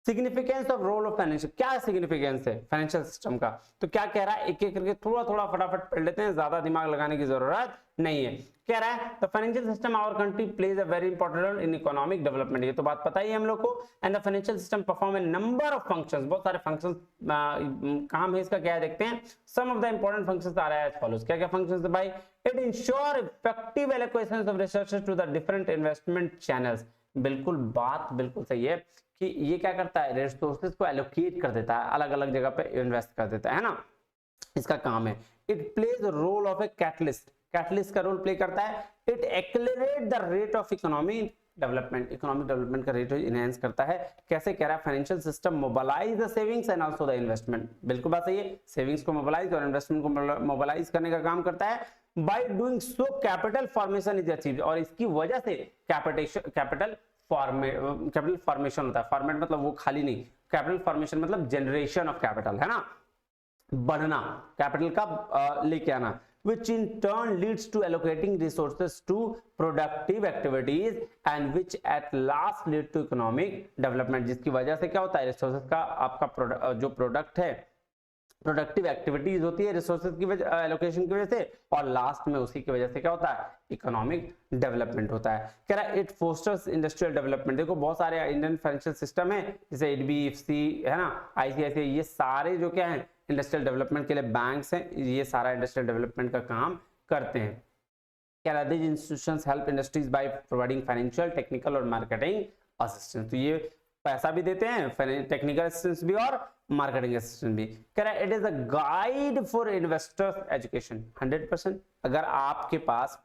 significance of role of financial, क्या सिग्निफिकेंस है फाइनेंशियल सिस्टम का, तो क्या कह रहा है एक एक करके थोड़ा थोड़ा फटाफट पढ़ लेते हैं, ज्यादा दिमाग लगाने की जरूरत नहीं है। कह रहा है the financial system our country plays a very important role in economic development, ये तो बात पता ही है हम लोग को। And the financial system perform a number of functions, बहुत सारे फंक्शंस काम है इसका, क्या है देखते हैं। Some of the important functions आ रहा है एज फॉलोज, क्या क्या फंक्शंस है भाई। It ensure effective allocation of resources to the different investment channels, बिल्कुल बात बिल्कुल सही है कि ये क्या करता है, रिसोर्सेज को एलोकेट कर देता है, अलग अलग जगह पे इन्वेस्ट कर देता है ना, इसका काम है। It plays role of a catalyst, catalyst का रोल प्ले करता है। It accelerate the rate of economy development, economic development का रेट इनहेंस करता है। कैसे कह रहा है, financial system mobilise the savings and also the investment, बिल्कुल बात सही है, सेविंग्स को मोबिलाइज और इन्वेस्टमेंट को मोबिलाइज करने का काम करता है। By doing so capital formation is achieved, और इसकी वजह से कैपिटल फॉर्मेशन होता है, फॉर्मेट मतलब वो खाली नहीं, कैपिटल फॉर्मेशन मतलब जनरेशन ऑफ कैपिटल, है ना, बढ़ना, कैपिटल का लेके आना। which in turn leads to allocating resources to productive activities and which at last lead to economic development, जिसकी वजह से क्या होता है, रिसोर्सेज का आपका जो प्रोडक्ट है, प्रोडक्टिव एक्टिविटीज होती है रिसोर्सेज की वजह, एलोकेशन की वजह से, और लास्ट में उसी की वजह से क्या होता है, इकोनॉमिक डेवलपमेंट होता है। कह रहा है इट फोस्टर्स इंडस्ट्रियल डेवलपमेंट, देखो बहुत सारे इंडियन फाइनेंशियल सिस्टम है जैसे एचडीएफसी है ना, आईसीआईसीआई, ये सारे जो क्या है इंडस्ट्रियल डेवलपमेंट के लिए बैंक्स हैं, ये सारा इंडस्ट्रियल डेवलपमेंट का काम करते हैं। कह रहा है these institutions help industries by providing financial, technical और marketing assistance, तो ये पैसा भी देते हैं, टेक्निकल असिस्टेंस भी और मार्केटिंग असिस्टेंस भी। कह रहा है it is a guide for investors education 100%, अगर आपके पास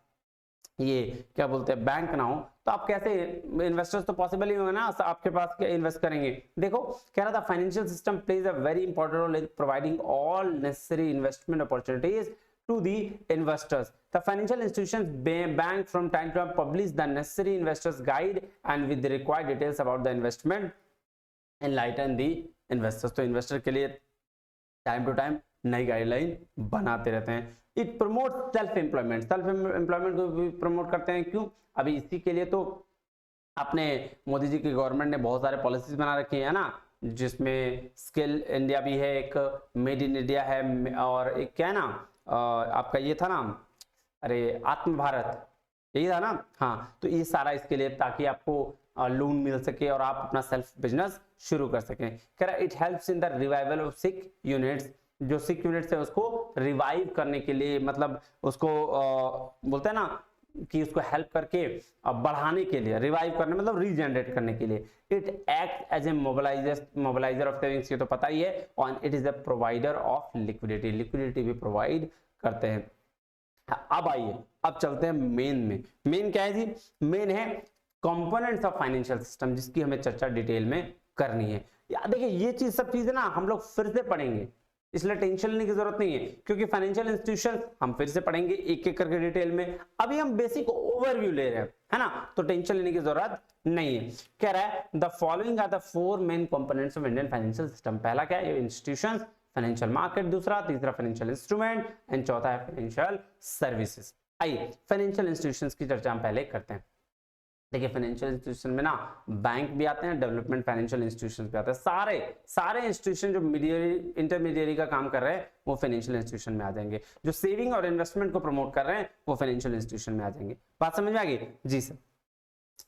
ये क्या बोलते हैं बैंक ना हो तो आप कैसे इन्वेस्टर्स तो पॉसिबल ही होगा ना, आपके पास क्या इन्वेस्ट करेंगे। देखो कह रहा था financial system plays a very important role in providing all necessary investment opportunities to the investors. The financial institutions bank from time to time publish the necessary investors guide and with the required details about the investment enlighten the investors, तो investor के लिए time to time नई guideline बनाते रहते हैं। It promote self employment, self employment को भी promote करते हैं, क्यों, अभी इसी के लिए तो अपने मोदी जी की गवर्नमेंट ने बहुत सारे पॉलिसीज बना रखी है ना, जिसमें स्किल इंडिया भी है, एक मेड इन इंडिया है, और एक क्या है ना आपका ये था ना, अरे आत्म भारत, यही था ना। हाँ, तो ये सारा इसके लिए ताकि आपको लोन मिल सके और आप अपना सेल्फ बिजनेस शुरू कर सकें। कह रहा it helps in the revival of sick units, जो सिक यूनिट्स है उसको रिवाइव करने के लिए, मतलब उसको बोलते हैं ना कि उसको हेल्प करके बढ़ाने के लिए, रिवाइव करने मतलब रीजनरेट करने के लिए। It act as a mobiliser of savings, ये तो पता ही है, और it is a provider of liquidity, liquidity भी प्रोवाइड करते हैं। अब आइए, अब चलते हैं मेन में। मेन क्या है जी? मेन है कंपोनेंट्स ऑफ फाइनेंशियल सिस्टम, जिसकी हमें चर्चा डिटेल में करनी है। यार देखिए, ये चीज सब चीजें ना हम लोग फिर से पढ़ेंगे, इसलिए टेंशन लेने की जरूरत नहीं है, क्योंकि फाइनेंशियल इंस्टीट्यूशन हम फिर से पढ़ेंगे एक एक करके डिटेल में। अभी हम बेसिक ओवरव्यू ले रहे हैं, है ना, तो टेंशन लेने की जरूरत नहीं है। कह रहा है the following are the 4 main components of Indian financial system. पहला क्या है? इंस्टीट्यूशंस, फाइनेंशियल मार्केट, दूसरा, तीसरा फाइनेंशियल इंस्ट्रूमेंट, एंड चौथा है फाइनेंशियल सर्विसेज। आइए फाइनेंशियल इंस्टीट्यूशंस की चर्चा हम पहले करते हैं। देखिए, फाइनेंशियल इंस्टीट्यूशन में ना बैंक भी आते हैं, डेवलपमेंट फाइनेंशियल इंस्टीट्यूशन भी आते हैं, सारे इंस्टीट्यूशन जो इंटरमीडिएरी का काम कर रहे हैं वो फाइनेंशियल इंस्टीट्यूशन में आ जाएंगे। जो सेविंग और इन्वेस्टमेंट को प्रमोट कर रहे हैं वो फाइनेंशियल इंस्टीट्यूशन में आ जाएंगे। बात समझ में आ गई जी सर?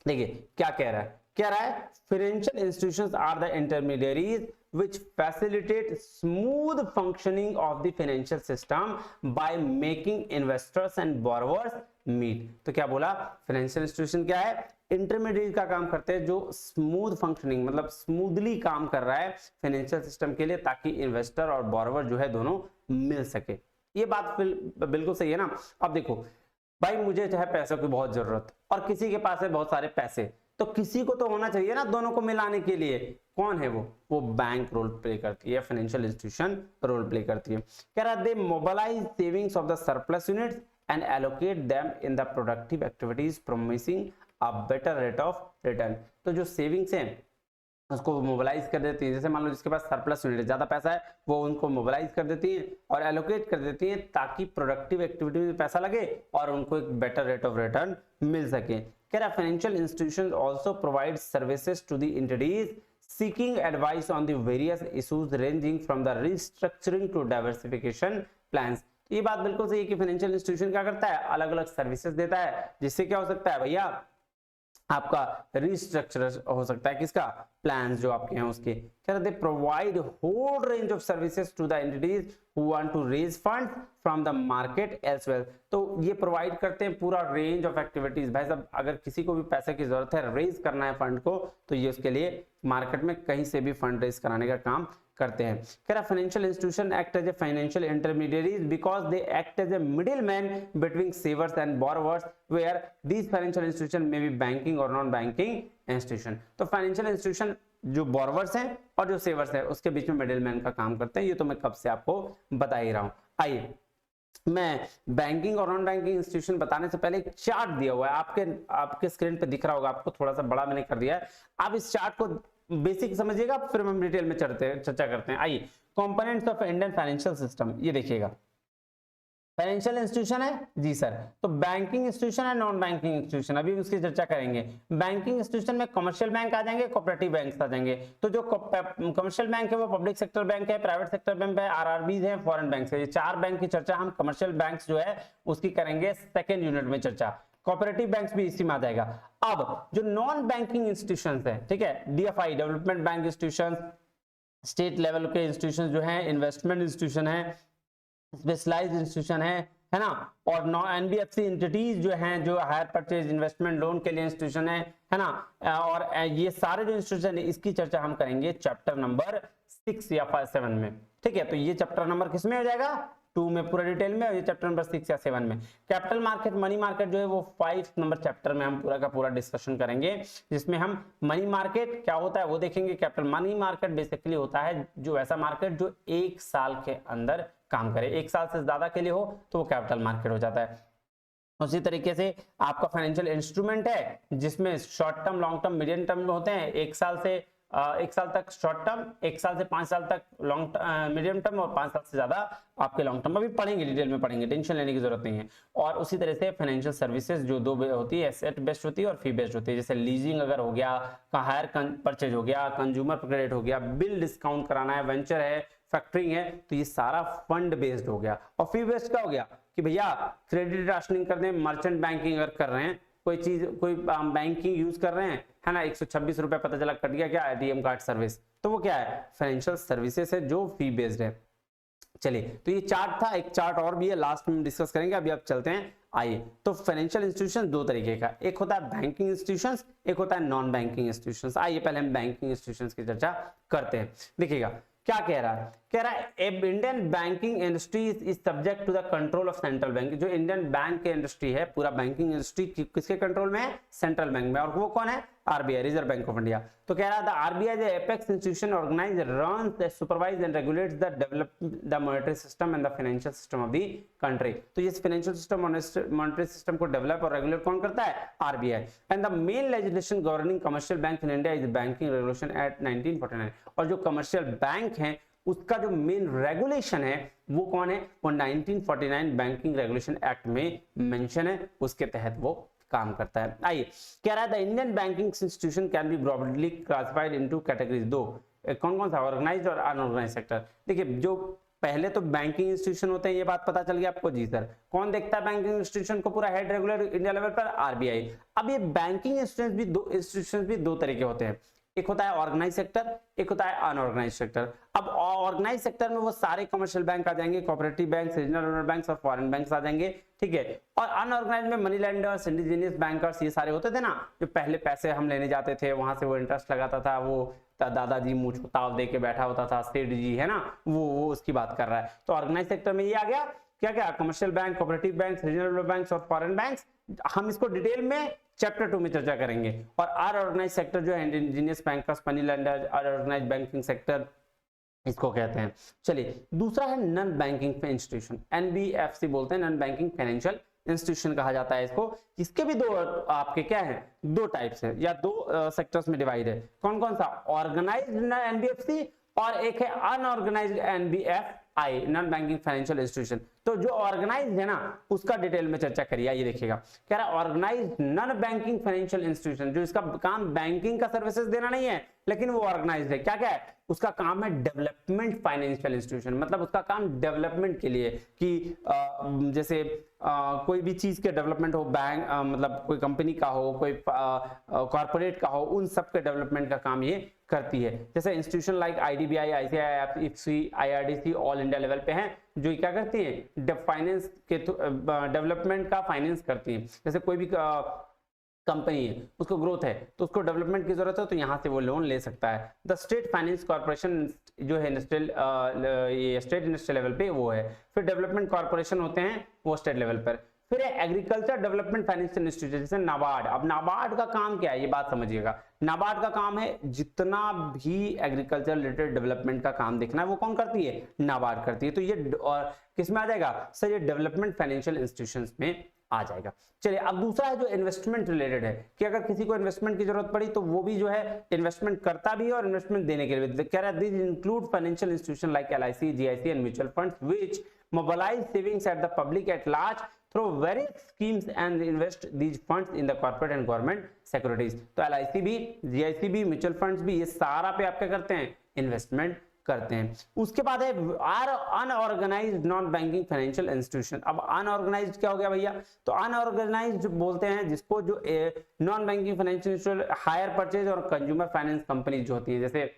देखिए क्या कह रहा है, financial institutions are the intermediaries which facilitate smooth functioning of the financial system by making investors and borrowers meet। तो क्या बोला? फाइनेंशियल इंस्टीट्यूशन क्या है? इंटरमीडिएट का काम करते हैं, जो स्मूथ फंक्शनिंग मतलब स्मूथली काम कर रहा है फाइनेंशियल सिस्टम के लिए, ताकि इन्वेस्टर और बोरोवर जो है दोनों मिल सके। ये बात बिल्कुल सही है ना। अब देखो भाई, मुझे जो है पैसों की बहुत जरूरत, और किसी के पास है बहुत सारे पैसे, तो किसी को तो होना चाहिए ना दोनों को मिलाने के लिए। कौन है वो बैंक रोल प्ले करती है, फाइनेंशियल इंस्टीट्यूशन रोल प्ले करती है। कह रहा they mobilise savings of the surplus units and allocate them in the productive activities promising a better rate of return. तो जो सेविंग्स हैं उसको मोबिलाइज कर देती है, जैसे मान लो जिसके पास सरप्लस यूनिट ज्यादा पैसा है वो उनको मोबिलाइज कर देती है और एलोकेट कर देती है, ताकि प्रोडक्टिव एक्टिविटी में पैसा लगे और उनको एक बेटर रेट ऑफ रिटर्न मिल सके। कह रहा financial institutions also provide services to the entities seeking advice on the various issues ranging from the restructuring to diversification plans। ये बात बिल्कुल सही है कि फाइनेंशियल इंस्टीट्यूशन क्या करता है? अलग अलग सर्विसेज देता है, जिससे क्या हो सकता है भैया? आपका रिस्ट्रक्चर हो सकता है किसका? प्लान्स जो आपके हैं उसके। कह रहे they provide whole range of services to the entities who want to raise fund from the market elsewhere. तो ये प्रोवाइड करते हैं पूरा रेंज ऑफ एक्टिविटीज। भाई साहब, अगर किसी को भी पैसे की जरूरत है, रेज करना है फंड को, तो ये उसके लिए मार्केट में कहीं से भी फंड रेज कराने का काम करते हैं। कह रहा financial institution act as a financial intermediaries because they act as a middle man between savers and borrowers where these financial institution may be banking और नॉन बैंकिंग इंस्टीट्यूशन। तो फाइनेंशियल इंस्टीट्यूशन जो बोरोवर्स हैं और जो सेवर्स हैं उसके बीच में middle man का काम करते हैं। ये तो मैं कब से आपको बता ही रहा हूं। आइए, मैं बैंकिंग और नॉन बैंकिंग इंस्टीट्यूशन बताने से पहले एक चार्ट दिया हुआ है, आपके स्क्रीन पे दिख रहा होगा आपको, थोड़ा सा बड़ा मैंने कर दिया है। आप इस चार्ट को बेसिक समझिएगा, फिर हम डिटेल में चर्चा करते हैं। आइए, components of Indian financial system, ये देखिएगा। फाइनेंशियल इंस्टीट्यूशन है जी सर, तो बैंकिंग इंस्टीट्यूशन है, नॉन बैंकिंग इंस्टीट्यूशन, अभी उसकी चर्चा करेंगे। बैंकिंग इंस्टीट्यूशन में कमर्शियल बैंक आ जाएंगे, कोऑपरेटिव बैंक आ जाएंगे। तो जो कमर्शियल बैंक है वो पब्लिक सेक्टर बैंक है, प्राइवेट सेक्टर बैंक है, आरआरबी है, फॉरेन बैंक है। ये 4 बैंक की चर्चा हम कमर्शियल बैंक जो है उसकी करेंगे सेकेंड यूनिट में चर्चा। कोऑपरेटिव बैंक्स भी इसी में आ जाएगा। अब जो नॉन बैंकिंग इंस्टीट्यूशंस है, ठीक है, DFI, development bank institution, state level के इंस्टीट्यूशन जो है, इन्वेस्टमेंट इंस्टीट्यूशन है, स्पेशलाइज्ड इंस्टीट्यूशन है ना, और नॉन एनबीएफसी एंटिटीज जो हैं, जो हायर परचेज इन्वेस्टमेंट लोन के लिए इंस्टीट्यूशन है ना, और ये सारे जो इंस्टीट्यूशन है इसकी चर्चा हम करेंगे चैप्टर नंबर 6 या 7 में। ठीक है, तो ये चैप्टर नंबर किस में हो जाएगा? 2 में पूरा डिटेल में, और ये चैप्टर नंबर 6 या 7 में। कैपिटल मार्केट, मनी मार्केट जो है वो 5 नंबर चैप्टर में हम पूरा का पूरा डिस्कशन करेंगे, जिसमें हम मनी मार्केट क्या होता है वो देखेंगे। कैपिटल मनी मार्केट बेसिकली होता है जो ऐसा मार्केट जो 1 साल के अंदर काम करे, 1 साल से ज्यादा के लिए हो तो वो कैपिटल मार्केट हो जाता है। उसी तरीके से आपका फाइनेंशियल इंस्ट्रूमेंट है जिसमें short term, long term, medium term में होते हैं। 1 साल से 1 साल तक शॉर्ट टर्म, 1 साल से 5 साल तक लॉन्ग मीडियम टर्म और 5 साल से ज्यादा आपके लॉन्ग टर्म। अभी पढ़ेंगे, डिटेल में पढ़ेंगे, टेंशन लेने की जरूरत नहीं है। और उसी तरह से फाइनेंशियल सर्विसेज जो दो होती है, एसेट बेस्ड होती है और फी बेस्ड होती है। जैसे लीजिंग अगर हो गया, हायर परचेज हो गया, कंज्यूमर क्रेडिट हो गया, बिल डिस्काउंट कराना है, वेंचर है, फैक्टरिंग है, तो ये सारा फंड बेस्ड हो गया। और फी बेस्ड क्या हो गया कि भैया क्रेडिट राशनिंग कर दें, मर्चेंट बैंकिंग अगर कर रहे हैं, कोई चीज कोई बैंकिंग यूज कर रहे हैं, है ना, 126 रुपए पता चला कट गया क्या, एटीएम कार्ड सर्विस, तो वो क्या है, फाइनेंशियल सर्विसेज है जो फी बेस्ड है। चलिए, तो ये चार्ट था, एक चार्ट और भी है, लास्ट में डिस्कस करेंगे। अभी आप चलते हैं, आइए। तो फाइनेंशियल इंस्टीट्यूशन दो तरीके का, एक होता है बैंकिंग इंस्टीट्यूशंस, एक होता है नॉन बैंकिंग इंस्टीट्यूशंस। आइए पहले हम बैंकिंग इंस्टीट्यूशंस की चर्चा करते हैं। देखिएगा क्या कह रहा है, कह रहा है Indian banking industry is subject to the control of central bank. जो इंडियन बैंक की इंडस्ट्री है, पूरा बैंकिंग इंडस्ट्री किसके कंट्रोल में है, सेंट्रल बैंक में, और वो कौन है, RBI, reserve bank of India. तो कह रहा था RBI the apex institution organise runs supervise and regulates the develop the monetary system and the financial system of the country. तो ये फाइनेंशियल सिस्टम, मॉनेटरी सिस्टम को डेवलप और regulate कौन करता है, RBI. And the main legislation governing commercial bank in India is banking regulation act 1949। और जो commercial bank है उसका जो मेन रेगुलेशन है वो कौन है, वो 1949 बैंकिंग रेगुलेशन एक्ट में मेंशन है, उसके तहत वो काम करता है। आइए, कह रहा है the Indian banking institution can be broadly classified into categories. दो कौन कौन सा, ऑर्गेनाइज्ड और अनऑर्गेनाइज्ड सेक्टर। देखिए, जो पहले तो बैंकिंग इंस्टीट्यूशन होते हैं, ये बात पता चल गई आपको, जी सर। कौन देखता है बैंकिंग इंस्टीट्यूशन को, पूरा हेड रेगुलर इंडिया लेवल पर, आरबीआई। अब ये बैंकिंग इंस्टीट्यूशन भी दो तरह के होते हैं, एक होता है ऑर्गेनाइज सेक्टर, एक होता है अनऑर्गेनाइज सेक्टर। अब ऑर्गेनाइज सेक्टर में वो सारे कमर्शियल बैंक आ जाएंगे, कोऑपरेटिव बैंक, रीजनल बैंक और फॉरेन बैंक आ जाएंगे, ठीक है। और अनऑर्गेनाइज में मनी लेंडर्स, इंडिजीनियस बैंकर्स, ये सारे होते थे ना, जो पहले पैसे हम लेने जाते थे, वहां से वो इंटरेस्ट लगाता था, वो दादाजी मुझ को ताव दे के बैठा होता था, सेठ जी, है ना, वो उसकी बात कर रहा है। तो ऑर्गेनाइज सेक्टर में ये आ गया, क्या क्या, commercial bank, cooperative bank, regional bank और फॉरेन बैंक। हम इसको डिटेल में चैप्टर 2 में चर्चा करेंगे। और अनऑर्गेनाइज सेक्टर जो है indigenous bankers, money lender, unorganised banking sector, इसको कहते हैं। चलिए, दूसरा है नॉन बैंकिंग इंस्टीट्यूशन, एनबीएफसी बोलते हैं, नॉन बैंकिंग फाइनेंशियल इंस्टीट्यूशन कहा जाता है इसको। इसके भी दो आपके क्या है, दो टाइप्स है या दो सेक्टर्स में डिवाइड है। कौन कौन सा, ऑर्गेनाइज्ड एनबीएफसी और एक है unorganised NBFI, non banking financial institution. तो जो ऑर्गेनाइज्ड है ना, उसका डिटेल में चर्चा करिए। ये देखिएगा, कह रहा है organised non banking financial institution, जो इसका काम बैंकिंग का सर्विसेज देना नहीं है, लेकिन वो ऑर्गेनाइज्ड है। क्या क्या है, उसका काम है डेवलपमेंट फाइनेंशियल इंस्टीट्यूशन, मतलब उसका काम डेवलपमेंट के लिए, कि जैसे कोई भी चीज के डेवलपमेंट हो, बैंक मतलब कोई कंपनी का हो, कोई कॉर्पोरेट का हो, उन सब के डेवलपमेंट का काम ये करती है। जैसे institution like IDBI, ICI, IFCI, IRDC all India level पे हैं, जो क्या करती है, फाइनेंस के डेवलपमेंट का फाइनेंस करती है। जैसे कोई भी कंपनी है, उसको ग्रोथ है, तो उसको डेवलपमेंट की जरूरत है, तो यहाँ से वो लोन ले सकता है। द स्टेट फाइनेंस कॉर्पोरेशन जो है इंडस्ट्रियल, ये स्टेट इंडस्ट्रियल लेवल पे वो है। फिर डेवलपमेंट कॉर्पोरेशन होते हैं वो स्टेट लेवल पर। फिर एग्रीकल्चर डेवलपमेंट फाइनेंशियल इंस्टीट्यूशन, जैसे नाबार्ड। अब नाबार्ड का काम क्या है, ये बात समझिएगा। नाबार्ड का काम है जितना भी एग्रीकल्चर रिलेटेड डेवलपमेंट का काम देखना है, वो कौन करती है, नाबार्ड करती है। तो ये और किस में आ जाएगा सर, ये डेवलपमेंट फाइनेंशियल इंस्टीट्यूशंस में आ जाएगा। चलिए, अब दूसरा है जो इन्वेस्टमेंट रिलेटेड है, कि अगर किसी को इन्वेस्टमेंट की जरूरत पड़ी तो वो भी जो है इन्वेस्टमेंट करता भी है और इन्वेस्टमेंट देने के लिए भी। कह रहा है this include financial institution like LIC, GIC and mutual funds which mobilize savings at the public at large through various schemes and invest these funds in the corporate and government securities। तो LIC भी, GIC भी, mutual funds भी, ये सारा पे आप क्या करते हैं, इन्वेस्टमेंट करते हैं। उसके बाद है unorganised non banking financial institution. अब अनऑर्गेनाइज्ड क्या हो गया भैया, तो अनऑर्गेनाइज्ड बोलते हैं जिसको जो non banking financial institution, hire purchase और कंज्यूमर फाइनेंस कंपनी जो होती है। जैसे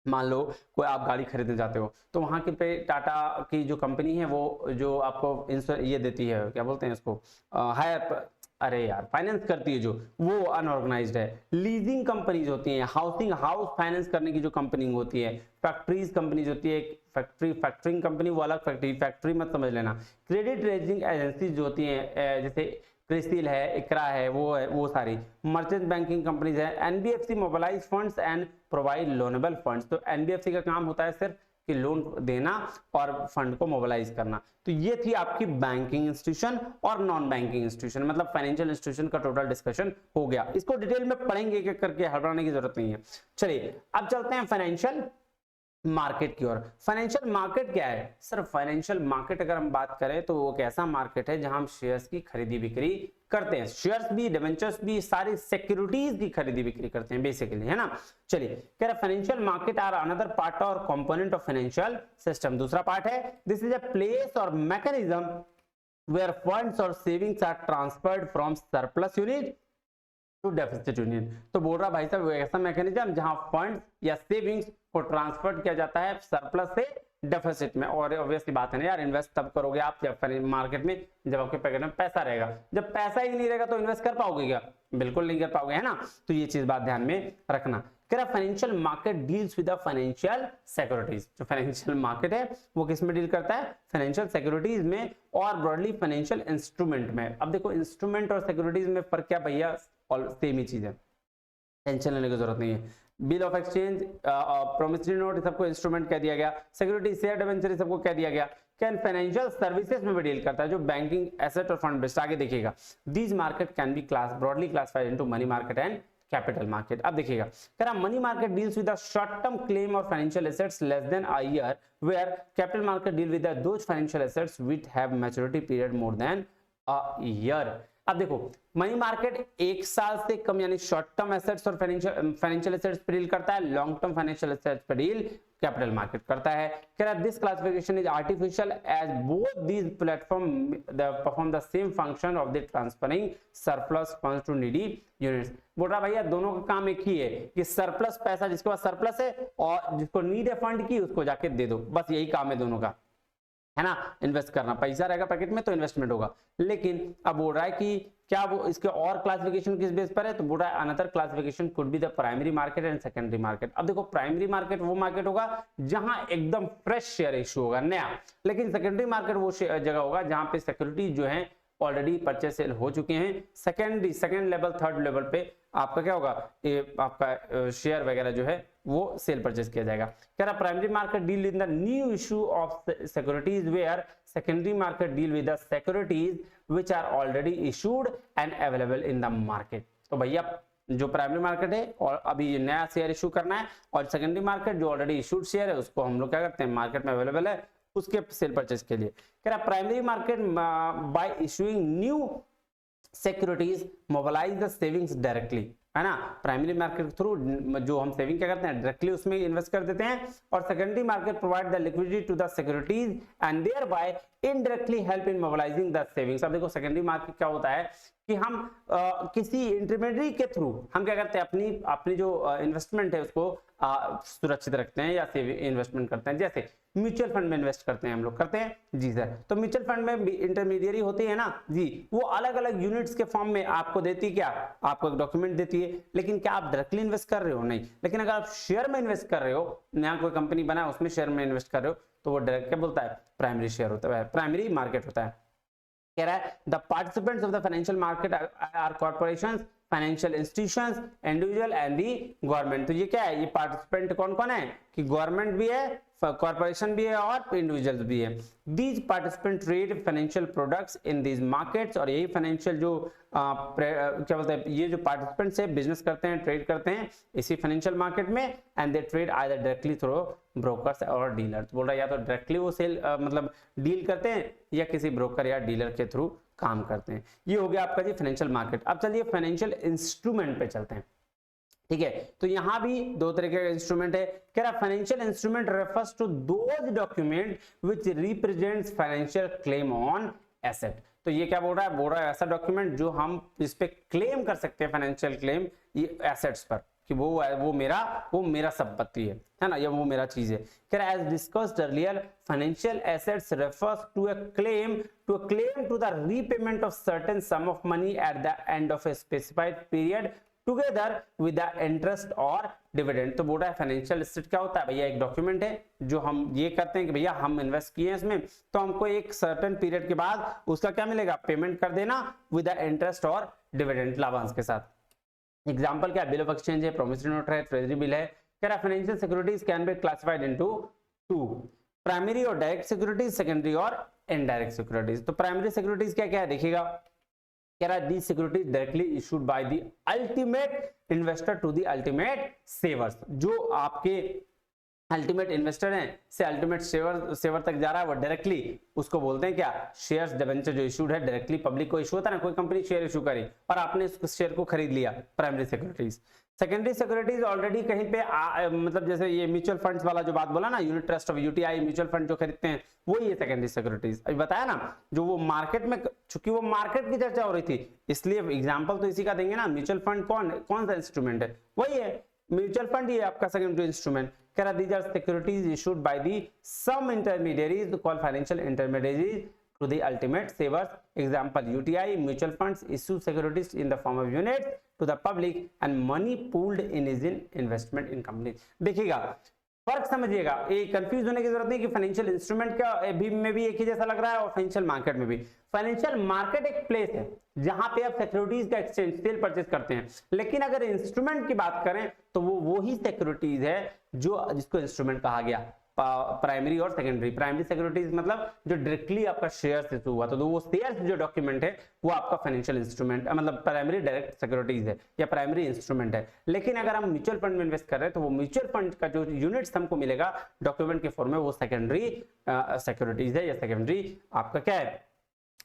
मान लो कोई आप गाड़ी खरीदने जाते हो, तो वहां के पे टाटा की जो कंपनी है वो जो आपको ये देती है, क्या बोलते हैं इसको, हायर, अरे यार फाइनेंस करती है जो, वो अनऑर्गेनाइज्ड है। लीजिंग कंपनीज होती हैं, हाउस फाइनेंस करने की जो कंपनी होती है। फैक्ट्रीज कंपनीज होती है, फैक्टरिंग कंपनी वो अलग, फैक्ट्री मत समझ लेना। क्रेडिट रेजिंग एजेंसीज जो होती हैं, जैसे क्रिसिल है, इकरा है, वो सारी। मर्चेंट बैंकिंग कंपनीज है। NBFC mobilise funds and provide loanable funds. तो एनबीएफसी का काम होता है सिर्फ कि लोन देना और फंड को मोबिलाइज करना। तो ये थी आपकी बैंकिंग इंस्टीट्यूशन और नॉन बैंकिंग इंस्टीट्यूशन, मतलब फाइनेंशियल इंस्टीट्यूशन का टोटल डिस्कशन हो गया। इसको डिटेल में पढ़ेंगे एक एक करके, हड़बड़ाने की जरूरत नहीं है। चलिए अब चलते हैं फाइनेंशियल मार्केट की ओर। फाइनेंशियल मार्केट क्या है सर? फाइनेंशियल मार्केट अगर हम बात करें तो वो एक ऐसा मार्केट है जहां हम शेयर्स की खरीदी बिक्री करते हैं। शेयर्स भी, डिबेंचर्स भी, सारी सिक्योरिटीज की खरीदी बिक्री करते हैं बेसिकली, है ना। चलिए कह रहा financial market are another part or component of financial system. दूसरा पार्ट है this is a place or mechanism where funds or savings are transferred from surplus unit to deficit unit। तो बोल रहा भाई साहब ऐसा मैकेनिज्म जहां फंड्स या सेविंग्स को ट्रांसफर किया जाता है सरप्लस से डेफिसिट में। और ऑब्वियसली बात है ना यार, इन्वेस्ट तब करोगे आप जब मार्केट में, जब आपके पैकेट में पैसा रहेगा। जब पैसा ही नहीं रहेगा तो इन्वेस्ट कर पाओगे क्या? बिल्कुल नहीं कर पाओगे, है ना। तो ये चीज बात ध्यान में रखना। Financial market deals with financial securities. जो फाइनेंशियल मार्केट है वो किस में डील करता है? फाइनेंशियल सिक्योरिटीज में और ब्रॉडली फाइनेंशियल इंस्ट्रूमेंट में। अब देखो इंस्ट्रूमेंट और सिक्योरिटीज में फर्क क्या भैया? और सेम ही चीज है, टेंशन लेने की जरूरत नहीं है। Bill of exchange, promissory note, सबको इंस्ट्रूमेंट कह दिया गया। सिक्योरिटी, शेयर डिबेंचर, सबको कह दिया गया। कैन फाइनेंशियल सर्विसेज में भी डील करता है, जो बैंकिंग, एसेट और फंड बेस्ड। आगे देखिएगा these market can be broadly classified into money market and capital market. अब देखिएगा कह रहा money market deals with the short term claim और financial assets less than a year, where capital market deal with those financial assets which have maturity period more than a year. अब देखो money market एक साल से कम यानी short term assets और financial assets पर डील करता है, लॉन्ग टर्म फाइनेंशियल एसेट्स पर डील कैपिटल मार्केट करता है। कह रहा this classification is artificial as both these platform perform the same function of the transferring surplus funds to needy units. बोल रहा भैया दोनों का काम एक ही है कि सरप्लस पैसा, जिसके पास सरप्लस है और जिसको नीड है फंड की, उसको जाके दे दो। बस यही काम है दोनों का, है ना। इन्वेस्ट करना, पैसा रहेगा पैकेट में तो इन्वेस्टमेंट होगा। लेकिन अब बोल रहा है कि क्या वो इसके और क्लासिफिकेशन किस बेस पर है? तो बोल रहा है another classification could be the primary market and secondary market. अब देखो प्राइमरी मार्केट वो मार्केट होगा जहां एकदम फ्रेश शेयर इशू होगा, नया। लेकिन सेकेंडरी मार्केट वो जगह होगा जहां पे सिक्योरिटी जो है ऑलरेडी परचेस सेल हो चुके हैं। सेकेंड लेवल, थर्ड लेवल पे आपका क्या होगा? ये आपका शेयर वगैरह जो है वो सेल परचेस किया जाएगा। कह रहा primary market deal with the new issue of securities, where secondary market deal with the securities which are already issued and available in the market. तो भैया जो प्राइमरी मार्केट है और अभी नया शेयर इशू करना है, और सेकेंडरी मार्केट जो ऑलरेडी इशूड शेयर है उसको हम लोग क्या करते हैं? मार्केट में अवेलेबल है उसके सेल परचेस के लिए। कह रहा primary market by issuing new securities mobilise the savings directly, है ना। प्राइमरी मार्केट के थ्रू जो हम सेविंग क्या करते हैं? डायरेक्टली उसमें इन्वेस्ट कर देते हैं। और secondary market provide the liquidity to the securities and thereby indirectly help in mobilising the savings. अब देखो सेकेंडरी मार्केट क्या होता है कि हम किसी इंटरमीडियरी के थ्रू हम क्या करते हैं? अपनी जो इन्वेस्टमेंट है उसको सुरक्षित रखते हैं या इन्वेस्टमेंट करते हैं। जैसे म्यूचुअल फंड में इन्वेस्ट करते हैं हम लोग, करते हैं जी सर। तो म्यूचुअल फंड में इंटरमीडियरी होती है ना जी, वो अलग अलग यूनिट्स के फॉर्म में आपको देती है, क्या आपको एक डॉक्यूमेंट देती है। लेकिन क्या आप डायरेक्टली इन्वेस्ट कर रहे हो? नहीं। लेकिन अगर आप शेयर में इन्वेस्ट कर रहे हो, नया कोई कंपनी बना है उसमें शेयर में इन्वेस्ट कर रहे हो, तो वो डायरेक्ट क्या बोलता है? प्राइमरी शेयर होता है, प्राइमरी मार्केट होता है। कह रहा है the participants of the financial market are corporations, financial institutions, individual and the government. तो ये क्या है? ये पार्टिसिपेंट कौन कौन है? कि गवर्नमेंट भी है, कॉर्पोरेशन भी है और इंडिविजुअल्स भी है। These participant trade financial products in these markets. और यही फाइनेंशियल जो क्या बोलते हैं, ये जो पार्टिसिपेंट्स है बिजनेस करते हैं, ट्रेड करते हैं इसी फाइनेंशियल मार्केट में। And they trade either directly through brokers और डीलर। बोल रहा है या तो डायरेक्टली वो सेल मतलब डील करते हैं या किसी ब्रोकर या डीलर के थ्रू काम करते हैं। ये हो गया आपका जी फाइनेंशियल मार्केट। अब चलिए फाइनेंशियल इंस्ट्रूमेंट पे चलते हैं, ठीक है। तो यहां भी दो तरीके का इंस्ट्रूमेंट है। कह रहा financial instrument refers to those document which represents financial claim on asset. तो ये क्या बोल रहा है? बोल रहा है ऐसा डॉक्यूमेंट जो हम इस पे क्लेम कर सकते हैं, फाइनेंशियल क्लेम ये एसेट्स पर, कि वो मेरा संपत्ति है ना, या वो मेरा चीज है। कह रहा है as discussed earlier financial assets refers to a claim to the repayment of certain sum of money at the end of a specified period together with the interest और डिविडेंड। तो बोल रहा है फाइनेंशियल एसेट क्या होता है भैया? एक डॉक्यूमेंट है जो हम ये करते हैं कि भैया हम इन्वेस्ट किए हैं इसमें, तो हमको एक सर्टेन पीरियड के बाद उसका क्या मिलेगा? पेमेंट कर देना विद द इंटरेस्ट और डिविडेंड, लाभांश के साथ। एग्जाम्पल क्या? बिल ऑफ एक्सचेंज है, प्रोमिसरी नोट है, ट्रेजरी बिल है। कह रहा financial securities can be classified into two primary और डायरेक्ट सिक्योरिटीज, सेकेंडरी और इनडायरेक्ट सिक्योरिटीज। तो प्राइमरी सिक्योरिटीज क्या क्या है देखिएगा, कह रहा है the securities directly issued by the ultimate investor to the ultimate savers. जो आपके अल्टीमेट इन्वेस्टर हैं से अल्टीमेट सेवर तक जा रहा है वो डायरेक्टली उसको बोलते हैं क्या, शेयर्स डिबेंचर जो इशूड है डायरेक्टली पब्लिक को इशू होता है ना, कोई कंपनी शेयर इशू करी और आपने उस शेयर को खरीद लिया, primary securities. Secondary securities already कहीं पे मतलब जैसे ये म्यूचुअल फंड्स वाला जो बात बोला ना, unit trust of UTI mutual fund जो खरीदते हैं वो ये सेकेंडरी सिक्योरिटीज अभी बताया ना, जो वो मार्केट में, चूंकि वो मार्केट की चर्चा हो रही थी इसलिए एग्जांपल तो इसी का देंगे ना। म्यूचुअल फंड कौन सा इंस्ट्रूमेंट है, वही है म्यूचुअल फंड, ये आपका सेकेंडरी इंस्ट्रूमेंट। कह रहा these are securities issued by the some intermediaries called financial intermediaries to the ultimate savers. Example, UTI mutual funds issue securities in the form of units to the public and money pooled in is in investment in companies. देखिएगा फर्क समझिएगा, ये confuse होने की जरूरत नहीं कि financial instrument का भी में भी एक ही जैसा लग रहा है और फाइनेंशियल मार्केट में भी। फाइनेंशियल मार्केट एक प्लेस है जहां पे आप सिक्योरिटीज का एक्सचेंज सेल परचेज करते हैं, लेकिन अगर इंस्ट्रूमेंट की बात करें तो वो ही सिक्योरिटीज है जो जिसको इंस्ट्रूमेंट कहा गया, प्राइमरी और सेकेंडरी। प्राइमरी सिक्योरिटीज मतलब जो डायरेक्टली आपका शेयर से हुआ, तो वो शेयर जो डॉक्यूमेंट है वो आपका फाइनेंशियल इंस्ट्रूमेंट मतलब प्राइमरी डायरेक्ट सिक्योरिटीज है या प्राइमरी इंस्ट्रूमेंट है। लेकिन अगर हम म्यूचुअल फंड में इन्वेस्ट कर रहे हैं तो वो म्यूचुअल फंड का जो यूनिट्स हमको मिलेगा डॉक्यूमेंट के फॉर्म में वो सेकेंडरी सिक्योरिटीज है या सेकेंडरी आपका क्या है,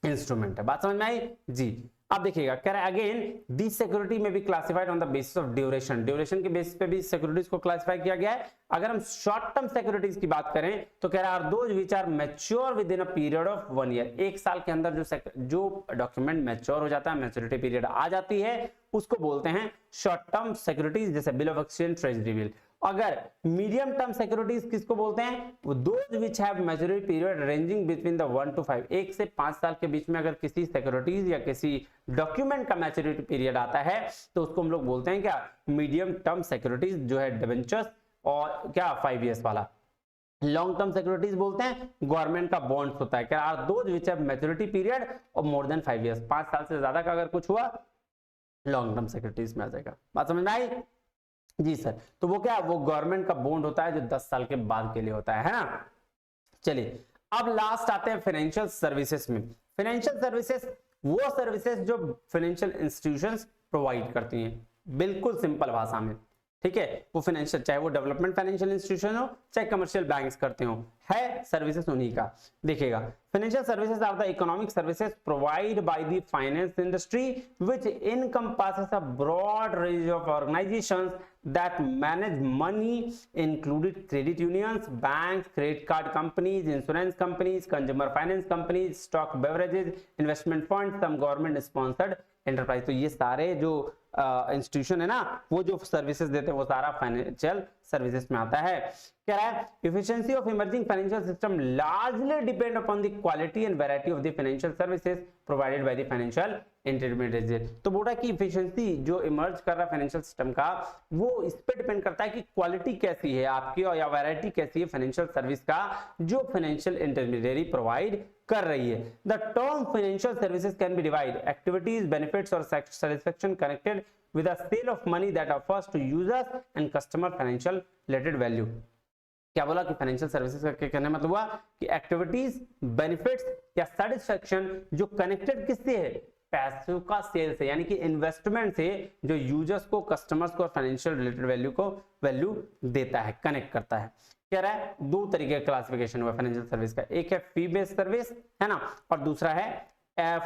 इंस्ट्रूमेंट है। बात समझ में आई जी। अब देखिएगा कह रहा है अगेन दिस सिक्योरिटी में भी classified on the basis of duration, duration के बेसिस पे भी सिक्योरिटीज को क्लासिफाई किया गया है। अगर हम शॉर्ट टर्म सिक्योरिटीज की बात करें तो कह रहा है those which are mature within a period of 1 year, एक साल के अंदर जो डॉक्यूमेंट मैच्योर हो जाता है, मैच्योरिटी पीरियड आ जाती है, उसको बोलते हैं शॉर्ट टर्म सिक्योरिटीज, जैसे bill of exchange, treasury bill. अगर मीडियम टर्म सिक्योरिटीज किसको बोलते हैं, वो those which have maturity period ranging between the 1 to 5, 1 से 5 साल के बीच में अगर किसी सिक्योरिटीज या किसी डॉक्यूमेंट का मैच्योरिटी पीरियड आता है तो उसको हम लोग बोलते हैं क्या, मीडियम टर्म सिक्योरिटीज जो है डिबेंचर्स और क्या 5 इयर्स वाला। लॉन्ग टर्म सिक्योरिटीज बोलते हैं गवर्नमेंट का बॉन्ड्स होता है, क्या are those which have maturity period or more then 5 years, 5 साल से ज्यादा का अगर कुछ हुआ लॉन्ग टर्म सिक्योरिटीज में आ जाएगा। बात समझ में आई जी सर। तो वो क्या, वो गवर्नमेंट का बॉन्ड होता है जो 10 साल के बाद के लिए होता है ना। चलिए अब लास्ट आते हैं फाइनेंशियल सर्विसेज में। फाइनेंशियल सर्विसेज वो सर्विसेज जो फाइनेंशियल इंस्टीट्यूशंस प्रोवाइड करती हैं, बिल्कुल सिंपल भाषा में, ठीक है। वो फाइनेंशियल, चाहे वो डेवलपमेंट फाइनेंशियल इंस्टीट्यूशन हो चाहे कमर्शियल बैंक्स करते हो, है सर्विसेज उन्हीं का। देखिएगा financial services are the economic services provide by the finance industry which encompasses a broad range of organisations that manage money included credit unions, banks, credit card companies, insurance companies, consumer finance companies, stock beverages, investment funds, some government sponsored enterprise। तो ये सारे जो institution है ना वो जो services देते हैं वो सारा फाइनेंशियल सर्विसेज में आता है। कह रहा है efficiency of emerging financial system largely depend upon the quality and variety of the financial services provided by the financial intermediaries। तो बोला कि efficiency जो इमर्ज कर रहा है फाइनेंशियल सिस्टम का वो इस पे डिपेंड करता है कि क्वालिटी कैसी है आपकी और या वैरायटी कैसी है फाइनेंशियल सर्विस का जो फाइनेंशियल इंटरमीडियरी प्रोवाइड कर रही है। The term financial services can be divide activities, benefits और satisfaction connected with a sale of money that offers to users and customer financial related value। क्या बोला कि फाइनेंशियल सर्विसेज का क्या कहने मतलब हुआ कि एक्टिविटीज, बेनिफिट्स या सेटिस्फैक्शन जो कनेक्टेड किससे है, पैसों का सेल से, यानी कि इन्वेस्टमेंट से जो यूजर्स को, कस्टमर्स को और फाइनेंशियल रिलेटेड वैल्यू को वैल्यू देता है, कनेक्ट करता है। कह रहा है दो तरीके का क्लासिफिकेशन हुआ फाइनेंशियल सर्विस का, एक है फी बेस्ड सर्विस है ना और दूसरा है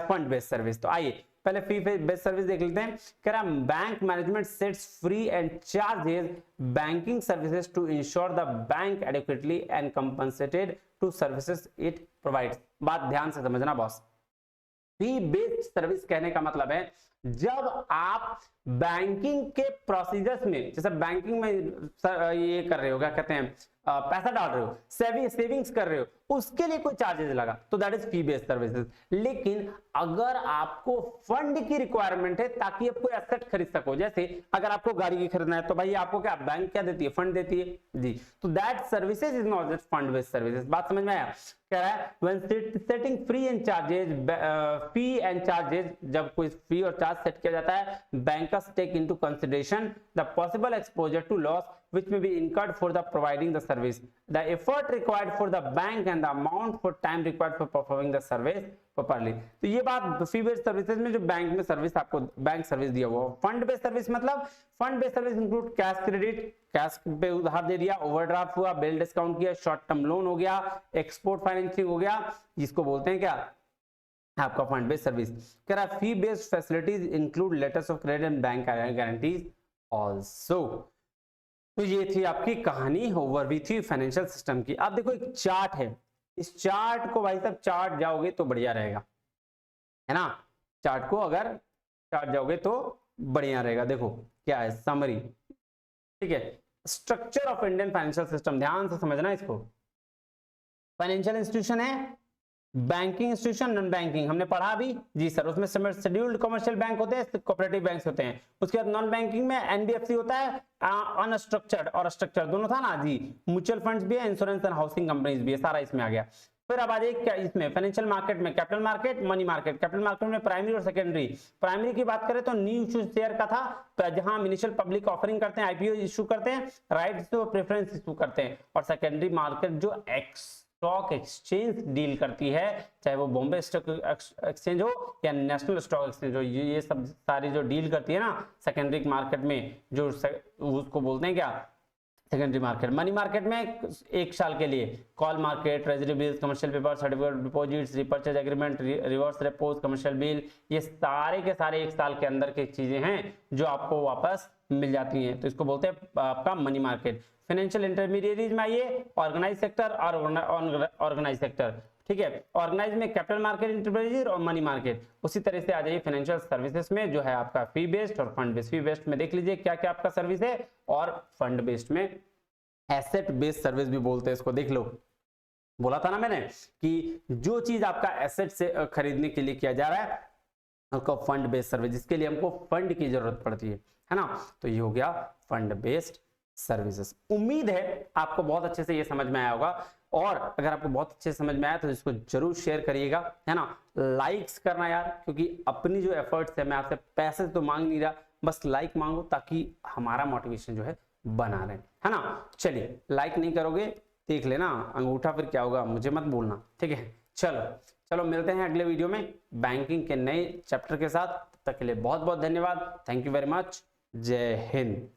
फंड बेस्ड सर्विस। तो आइए पहले फी बेस्ड सर्विस देख लेते हैं। कह रहा है bank management sets free and charges banking services to ensure the bank adequately and compensated to services it provides. बात ध्यान से समझना बॉस, फी बेस्ड सर्विस कहने का मतलब है जब आप बैंकिंग के प्रोसीजर्स में, जैसे बैंकिंग में ये कर रहे हो, क्या कहते हैं, पैसा डाल रहे हो, सेविंग्स कर रहे हो, उसके लिए कोई चार्जेस लगा तो that is fee based services. लेकिन अगर आपको फंड की रिक्वायरमेंट है ताकि आप कोई एसेट खरीद सको, जैसे अगर आपको गाड़ी की खरीदना है तो भाई आपको क्या बैंक क्या देती है, फंड देती है जी, तो that services is not just fund based services. बात समझ में आया। कह रहा है when setting free and charges, fee and charges, जब कोई फी और चार्ज ब्याज सेट किया जाता है, bankers take into consideration the possible exposure to loss which may be incurred for the providing the service, the effort required for the bank and the amount for time required for performing the service properly। तो ये बात फी based services में जो bank में service आपको bank service दिया हुआ, fund based service मतलब fund based service include cash credit, cash पे उधार दे दिया, ओवरड्राफ्ट हुआ, बिल डिस्काउंट किया, शॉर्ट टर्म लोन हो गया, एक्सपोर्ट फाइनेंसिंग हो गया, जिसको बोलते हैं क्या आपका फंड बेस्ड सर्विस। कह रहा fee based facilities include letters of credit and bank guarantees also. तो ये थी आपकी कहानी, ओवरव्यू थी फाइनेंशियल सिस्टम की। अब देखो एक चार्ट है, इस चार्ट को भाई साहब चार्ट जाओगे तो बढ़िया रहेगा, है ना, चार्ट को अगर चार्ट जाओगे तो बढ़िया रहेगा। देखो क्या है समरी, ठीक है, structure of Indian financial system, ध्यान से समझना इसको। फाइनेंशियल इंस्टीट्यूशन है, बैंकिंग इंस्टीट्यूशन, नॉन बैंकिंग हमने पढ़ा भी जी सर, उसमें शेड्यूल्ड कमर्शियल बैंक होते हैं, कोऑपरेटिव बैंक्स होते हैं। उसके बाद नॉन बैंकिंग में एनबीएफसी होता है, अनस्ट्रक्चर्ड और स्ट्रक्चर्ड दोनों था ना जी, म्यूचुअल फंड्स भी है, इंश्योरेंस एंड हाउसिंग कंपनीज भी है, सारा इसमें आ गया। फिर अब आ जाइए क्या इसमें फाइनेंशियल मार्केट में, capital market, money market. Capital market में प्राइमरी और सेकेंडरी। प्राइमरी की बात करें तो न्यू इश्यू शेयर का था, जहां हम इनिशियल पब्लिक ऑफरिंग करते हैं, आईपीओ इशू करते हैं, राइट्स तो प्रेफरेंस इशू करते हैं। और सेकेंडरी मार्केट जो स्टॉक एक्सचेंज डील करती है, चाहे वो बॉम्बे स्टॉक एक्सचेंज हो या नेशनल स्टॉक एक्सचेंज हो, ये सब सारी जो डील करती है ना सेकेंडरी मार्केट में, जो उसको बोलते हैं क्या सेकेंडरी मार्केट। मनी मार्केट में 1 साल के लिए call market, treasury bills, commercial paper, certificate deposits, repurchase agreement, reverse repos, commercial bill, ये सारे के सारे 1 साल के अंदर की चीजें हैं जो आपको वापस मिल जाती हैं, तो इसको बोलते हैं आपका मनी मार्केट। फाइनेंशियल इंटरमीडिएरीज में आइए, ऑर्गेनाइज सेक्टर और ऑर्गेनाइज सेक्टर, ठीक है। ऑर्गेनाइज में कैपिटल मार्केट, इंटरमीडिएट और मनी मार्केट। उसी तरह से आ जाइए फाइनेंशियल सर्विसेज में जो है आपका फी बेस्ड और फंड बेस्ड। फी बेस्ड में देख लीजिए क्या क्या आपका सर्विस है, और फंड बेस्ड में एसेट बेस्ड सर्विस भी बोलते हैं इसको, देख लो। बोला था ना मैंने कि जो चीज आपका एसेट से खरीदने के लिए किया जा रहा है उसको फंड बेस्ड सर्विस, जिसके लिए हमको फंड की जरूरत पड़ती है ना, तो ये हो गया फंड बेस्ड सर्विसेज। उम्मीद है आपको बहुत अच्छे से ये समझ में आया होगा, और अगर आपको बहुत अच्छे से समझ में आया तो इसको जरूर शेयर करिएगा, है ना, लाइक्स करना यार, क्योंकि अपनी जो एफर्ट्स है, मैं आपसे पैसे तो मांग नहीं रहा, बस लाइक मांगो ताकि हमारा मोटिवेशन जो है बना रहे, है ना। चलिए लाइक नहीं करोगे देख लेना अंगूठा, फिर क्या होगा मुझे मत बोलना, ठीक है। चलो मिलते हैं अगले वीडियो में बैंकिंग के नए चैप्टर के साथ, तब तक के लिए बहुत बहुत धन्यवाद, थैंक यू वेरी मच, जय हिंद।